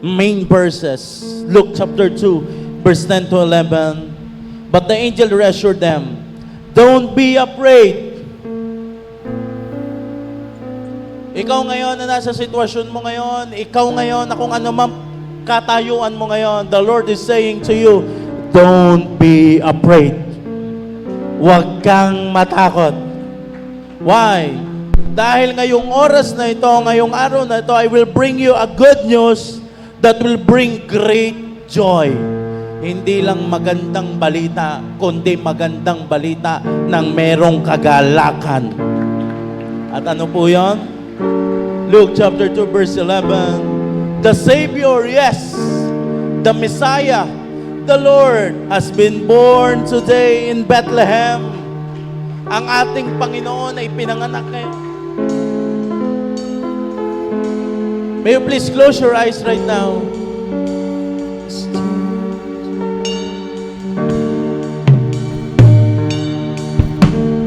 main verses. Luke chapter 2, verse 10 to 11. But the angel reassured them, don't be afraid. Ikaw ngayon na nasa sitwasyon mo ngayon, ikaw ngayon na kung ano man katayuan mo ngayon, the Lord is saying to you, don't be afraid. Huwag kang matakot. Why? Dahil ngayong oras na ito, ngayong araw na ito, I will bring you a good news that will bring great joy. Hindi lang magandang balita, kundi magandang balita ng merong kagalakan. At ano po yun? Luke chapter 2 verse 11. The Savior, yes, the Messiah, the Lord has been born today in Bethlehem. Ang ating Panginoon ay pinanganak ngayon. May you please close your eyes right now.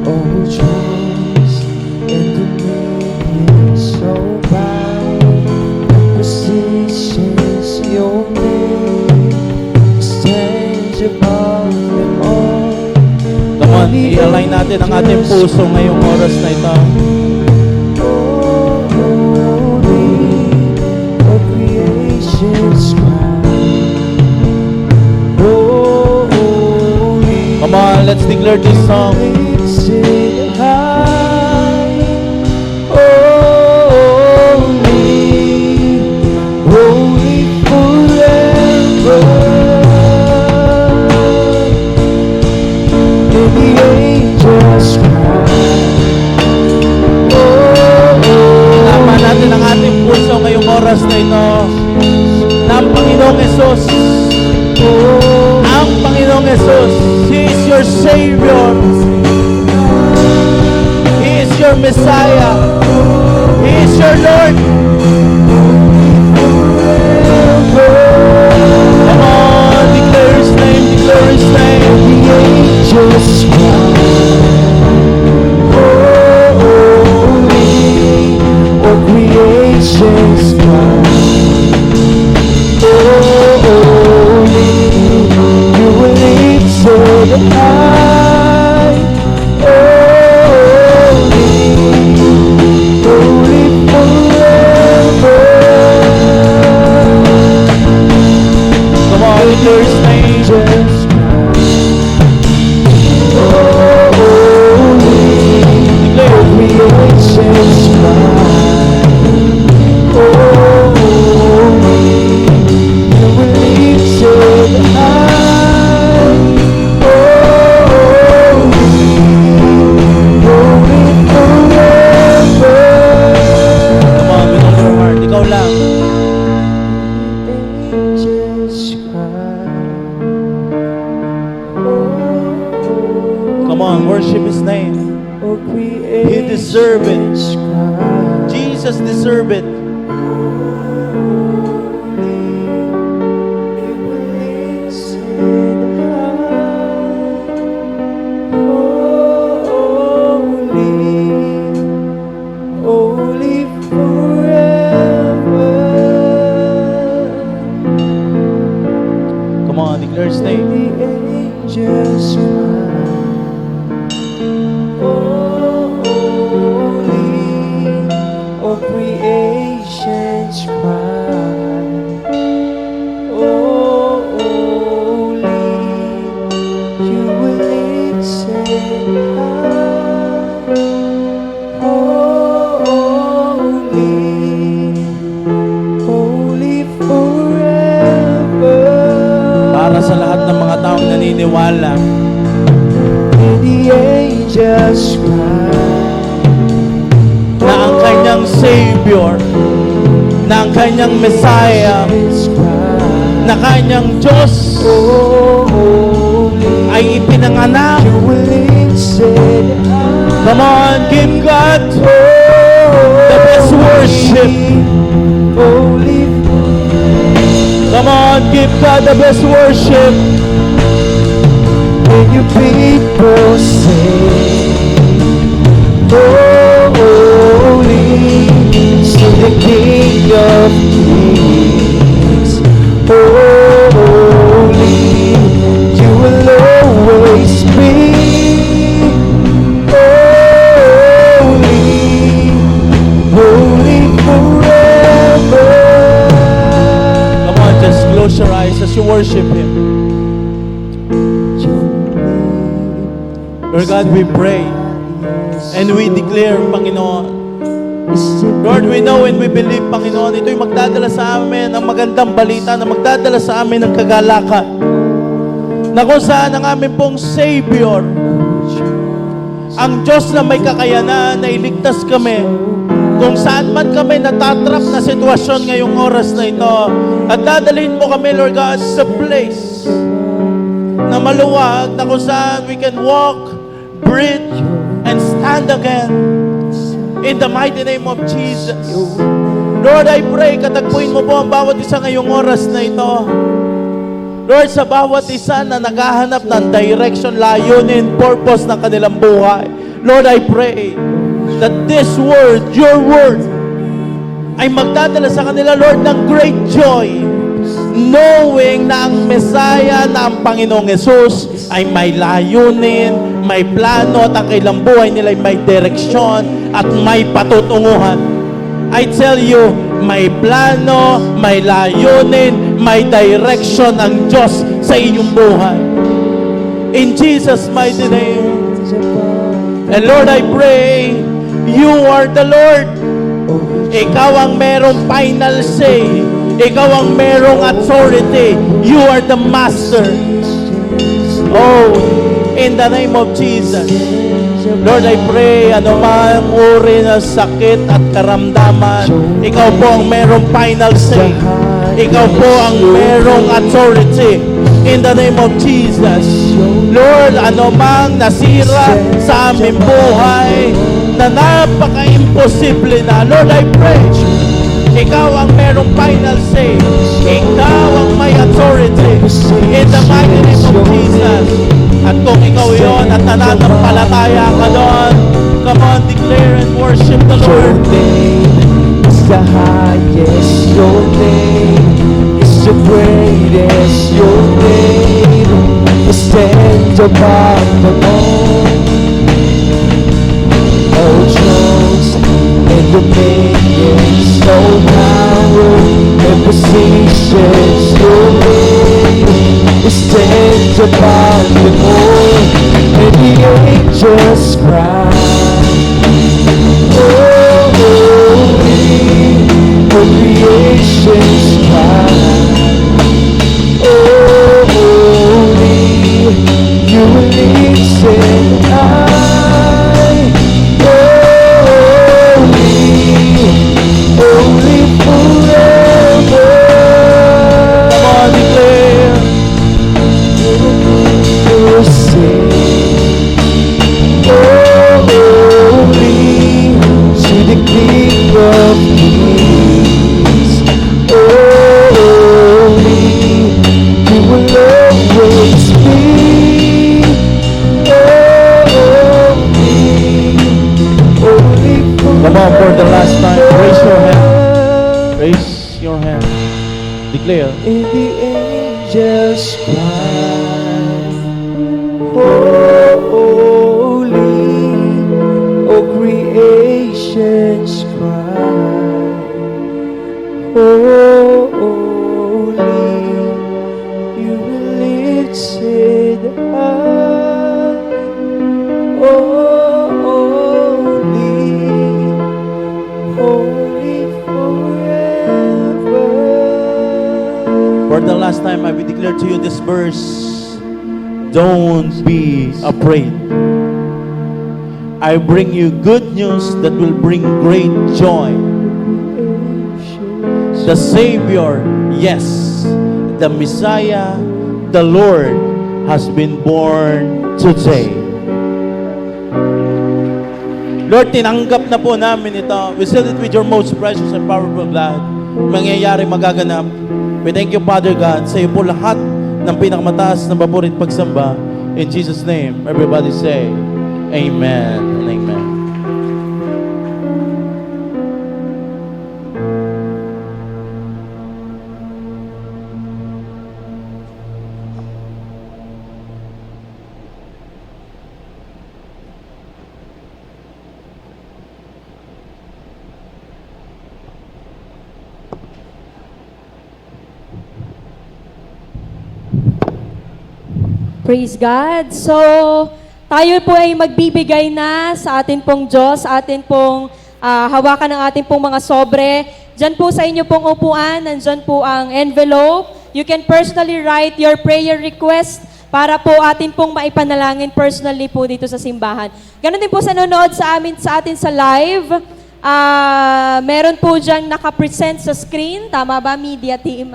Oh, trust in the name so bright, precisions your name stands above them all. Come on, i-align natin ang ating puso ngayong oras na ito. Come on, let's declare this song. Sing high, holy, holy forever. And the angels cry, Tama natin ang ating puso ngayong oras na ito. Na ang Panginoong Yesus, ang Panginoong Yesus, He is your Savior. He is your Messiah. He is your Lord. Come on, declare His name, declare His name. the angels cry, holy, all creation's cry, holy, you were lifted high, holy, holy forever. Come on, declare His name. Angels cry, on, worship His name. Oh, creation He deserve it. cries. Jesus deserve it. Come on, declare His name. Just cry. Oh, holy, oh, creation's cry. Oh, holy, you will listen high. Oh, holy, holy forever. Para sa lahat ng mga taong naniniwala, And the angels cry. na ang kanyang Savior, na ang kanyang Messiah, na kanyang Diyos Oh, holy, ay ipinanganak. you will listen high. Come on, give God the best worship. Holy, Come on, give God the best worship. when you people say, oh, holy, to the King of Kings. Oh, holy, you will always be. Holy, holy forever. Come on, just close your eyes as you worship Him. Lord God, we pray and we declare, Panginoon, Lord, we know and we believe, Panginoon, ito'y magdadala sa amin ng magandang balita, na magdadala sa amin ng kagalakan, na kung saan ang aming pong Savior, ang Diyos na may kakayanan na iligtas kami kung saan man kami natatrap na sitwasyon ngayong oras na ito, at dadalhin mo kami, Lord God, sa place na maluwag, na kung saan we can walk, breathe, and stand again in the mighty name of Jesus. Lord, I pray, katagpuin mo po ang bawat isa ngayong oras na ito. Lord, sa bawat isa na naghahanap ng direction, layunin, purpose ng kanilang buhay, Lord, I pray that this word, your word, ay magdadala sa kanila, Lord, ng great joy, knowing na ang Messiah, na ang Panginoong Jesus ay may layunin, may plano, at ang kailang buhay nila ay may direksyon at may patutunguhan. I tell you, may plano, may layunin, may direction ang Diyos sa inyong buhay. In Jesus' mighty name. And Lord, I pray, you are the Lord. Ikaw ang merong final say. Ikaw ang merong authority. You are the Master. Oh, in the name of Jesus. Lord, I pray, anumang uri ng sakit at karamdaman, ikaw po ang merong final say. Ikaw po ang merong authority. In the name of Jesus. Lord, anumang nasira sa aming buhay na napaka-imposible na, Lord, I pray, ikaw ang merong final say. Ikaw ang may authority. In the mighty name of Jesus. At kung ikaw yon at nananampalataya ka doon, come on, declare and worship the Your Lord. name is the highest. Your name is the greatest. Your name stands above them all thrones and dominions, no power and positions. Your name stands above them all, and the angels cry. Oh, holy, for creation's cry. Oh, holy, you listen high. Oh, holy forever. Come on, declare. Your sin, For the last time, raise your hand. Raise your hand. Declare. And the angels cry, holy, all creations cry, holy, you will lifted high, holy forever. For the last time, I will declare to you this verse. Don't be afraid. I bring you good news that will bring great joy. The Savior, yes, the Messiah, the Lord has been born today. Lord, tinanggap na po namin ito. We seal it with your most precious and powerful blood. Mangyayari, magaganap. We thank you, Father God, sa iyo po lahat ng pinakamataas na paborit pagsamba. In Jesus' name, everybody say, Amen and Amen. Praise God. So, tayo po ay magbibigay na sa atin pong Diyos, sa atin pong hawakan ng ating pong mga sobre. Diyan po sa inyo pong upuan, nandyan po ang envelope. You can personally write your prayer request para po atin pong maipanalangin personally po dito sa simbahan. Ganon din po sa nanonood sa atin sa live. Meron po dyan nakapresent sa screen. Tama ba, media team?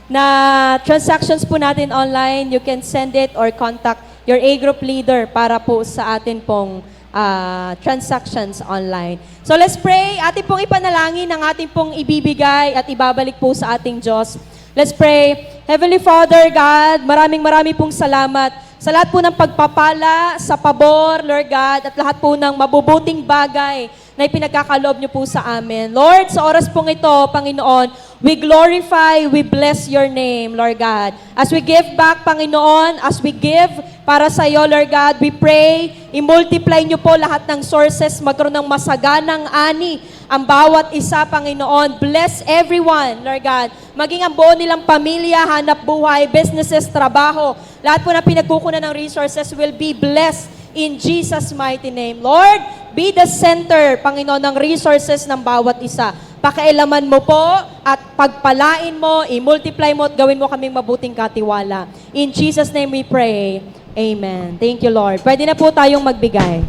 Na transactions po natin online, you can send it or contact your A-group leader para po sa atin pong transactions online. So let's pray. Atin pong ipanalangin ang atin pong ibibigay at ibabalik po sa ating Diyos. Let's pray. Heavenly Father, God, maraming pong salamat sa lahat po ng pagpapala, sa pabor, Lord God, at lahat po ng mabubuting bagay na ipinagkakaloob niyo po sa amin. Lord, sa oras pong ito, Panginoon, we glorify, we bless your name, Lord God. As we give back, Panginoon, as we give para sa iyo, Lord God, we pray, i-multiply niyo po lahat ng sources, magkaroon ng masaganang ani ang bawat isa, Panginoon. Bless everyone, Lord God. Maging ang buo nilang pamilya, hanap buhay, businesses, trabaho, lahat po na pinagkukunan ng resources will be blessed in Jesus' mighty name. Lord, be the center, Panginoon, ng resources ng bawat isa. Pakialaman mo po at pagpalain mo, i-multiply mo at gawin mo kaming mabuting katiwala. In Jesus' name we pray. Amen. Thank you, Lord. Pwede na po tayong magbigay.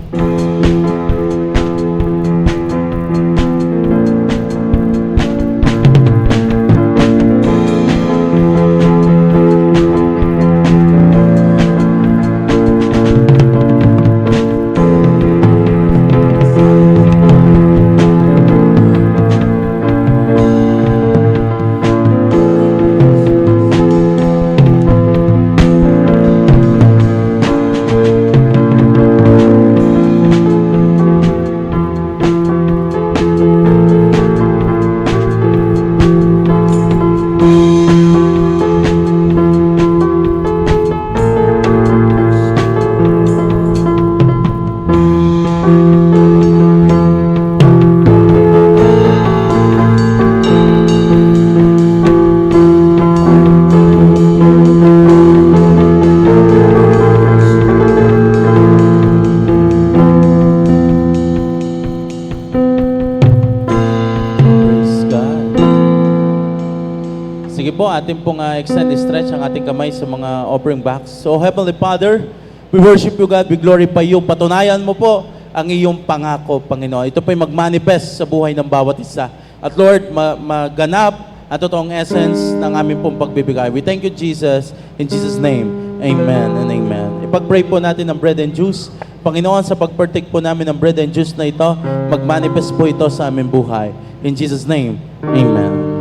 Ating pong extend, stretch ang ating kamay sa mga offering box. So, Heavenly Father, we worship you, God. We glorify you. Patunayan mo po ang iyong pangako, Panginoon. Ito po'y mag-manifest sa buhay ng bawat isa. At Lord, maganap ang totoong essence ng aming pong pagbibigay. We thank you, Jesus. In Jesus' name, amen and amen. Ipag-pray po natin ng bread and juice. Panginoon, sa pag-partake po namin ng bread and juice na ito, mag-manifest po ito sa aming buhay. In Jesus' name, amen.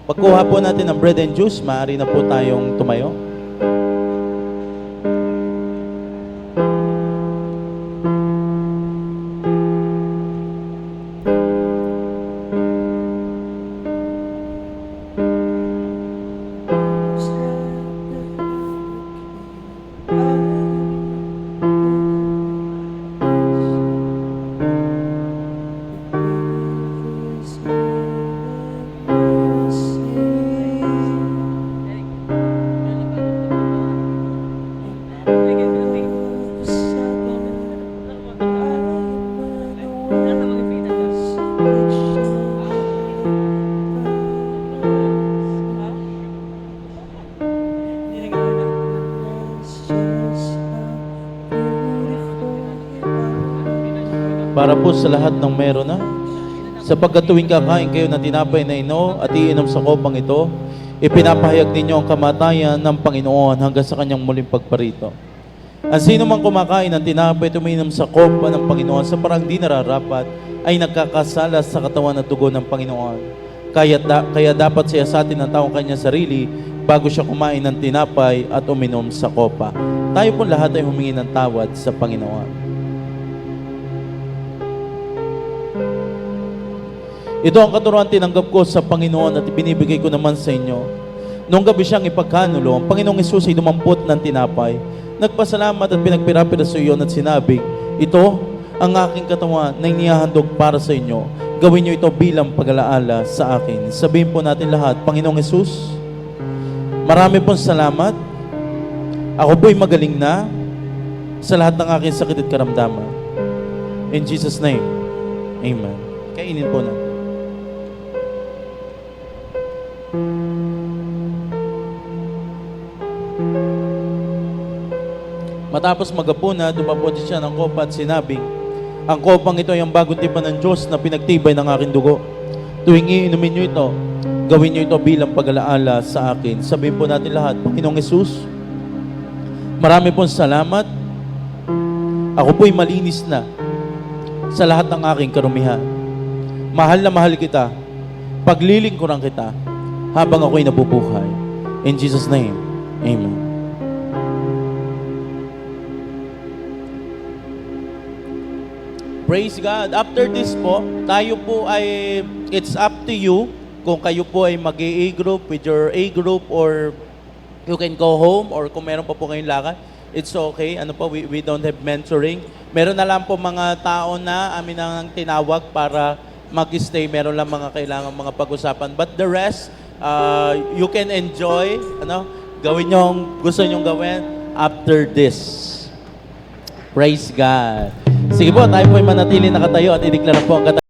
Pagkuha po natin ng bread and juice, maaari na po tayong tumayo. para po sa lahat ng meron na. Sapagkat tuwing kakain kayo ng tinapay na ino at iinom sa kopang ito, ipinapahayag ninyo ang kamatayan ng Panginoon hanggang sa kanyang muling pagparito. Ang sino mang kumakain ng tinapay at umiinom sa kopa ng Panginoon sa parang di nararapat, ay nagkakasala sa katawan at dugo ng Panginoon. Kaya dapat siyasatin ng taong kanyang sarili bago siya kumain ng tinapay at uminom sa kopa. Tayo po lahat ay humingi ng tawad sa Panginoon. Ito ang katuruan tinanggap ko sa Panginoon at ibinibigay ko naman sa inyo. Noong gabi siyang ipagkanulo, ang Panginoong Hesus ay dumampot ng tinapay, nagpasalamat at pinagpirapira sa iyon at sinabing, ito ang aking katawan na inihahandog para sa inyo. Gawin niyo ito bilang pag-alaala sa akin. Sabihin po natin lahat, Panginoong Hesus, marami pong salamat. Ako po'y magaling na sa lahat ng aking sakit at karamdaman. In Jesus' name, Amen. Kainin po na. Matapos magapuna, dumapot siya ng kopa at sinabing, ang kopang ito ay ang bagong tipan ng Diyos na pinagtibay ng aking dugo. Tuwing iinumin niyo ito, gawin niyo ito bilang pag-alaala sa akin. Sabihin po natin lahat, Panginoong Hesus, marami pong salamat. Ako po'y malinis na sa lahat ng aking karumihan. Mahal na mahal kita. Paglilingkuran kita habang ako'y nabubuhay. In Jesus' name, Amen. Praise God. After this po, tayo po ay, it's up to you kung kayo po ay mag-A group with your A group or you can go home or kung meron pa po kayong lakad, it's okay. Ano po, we don't have mentoring. Meron na lang po mga tao na amin ang tinawag para mag-stay. Meron lang mga kailangan mga pag-usapan. But the rest, you can enjoy, gawin nyo ang gusto nyong gawin after this. Praise God. Sige po, tayo po ay manatili nakatayo at ideklara po ang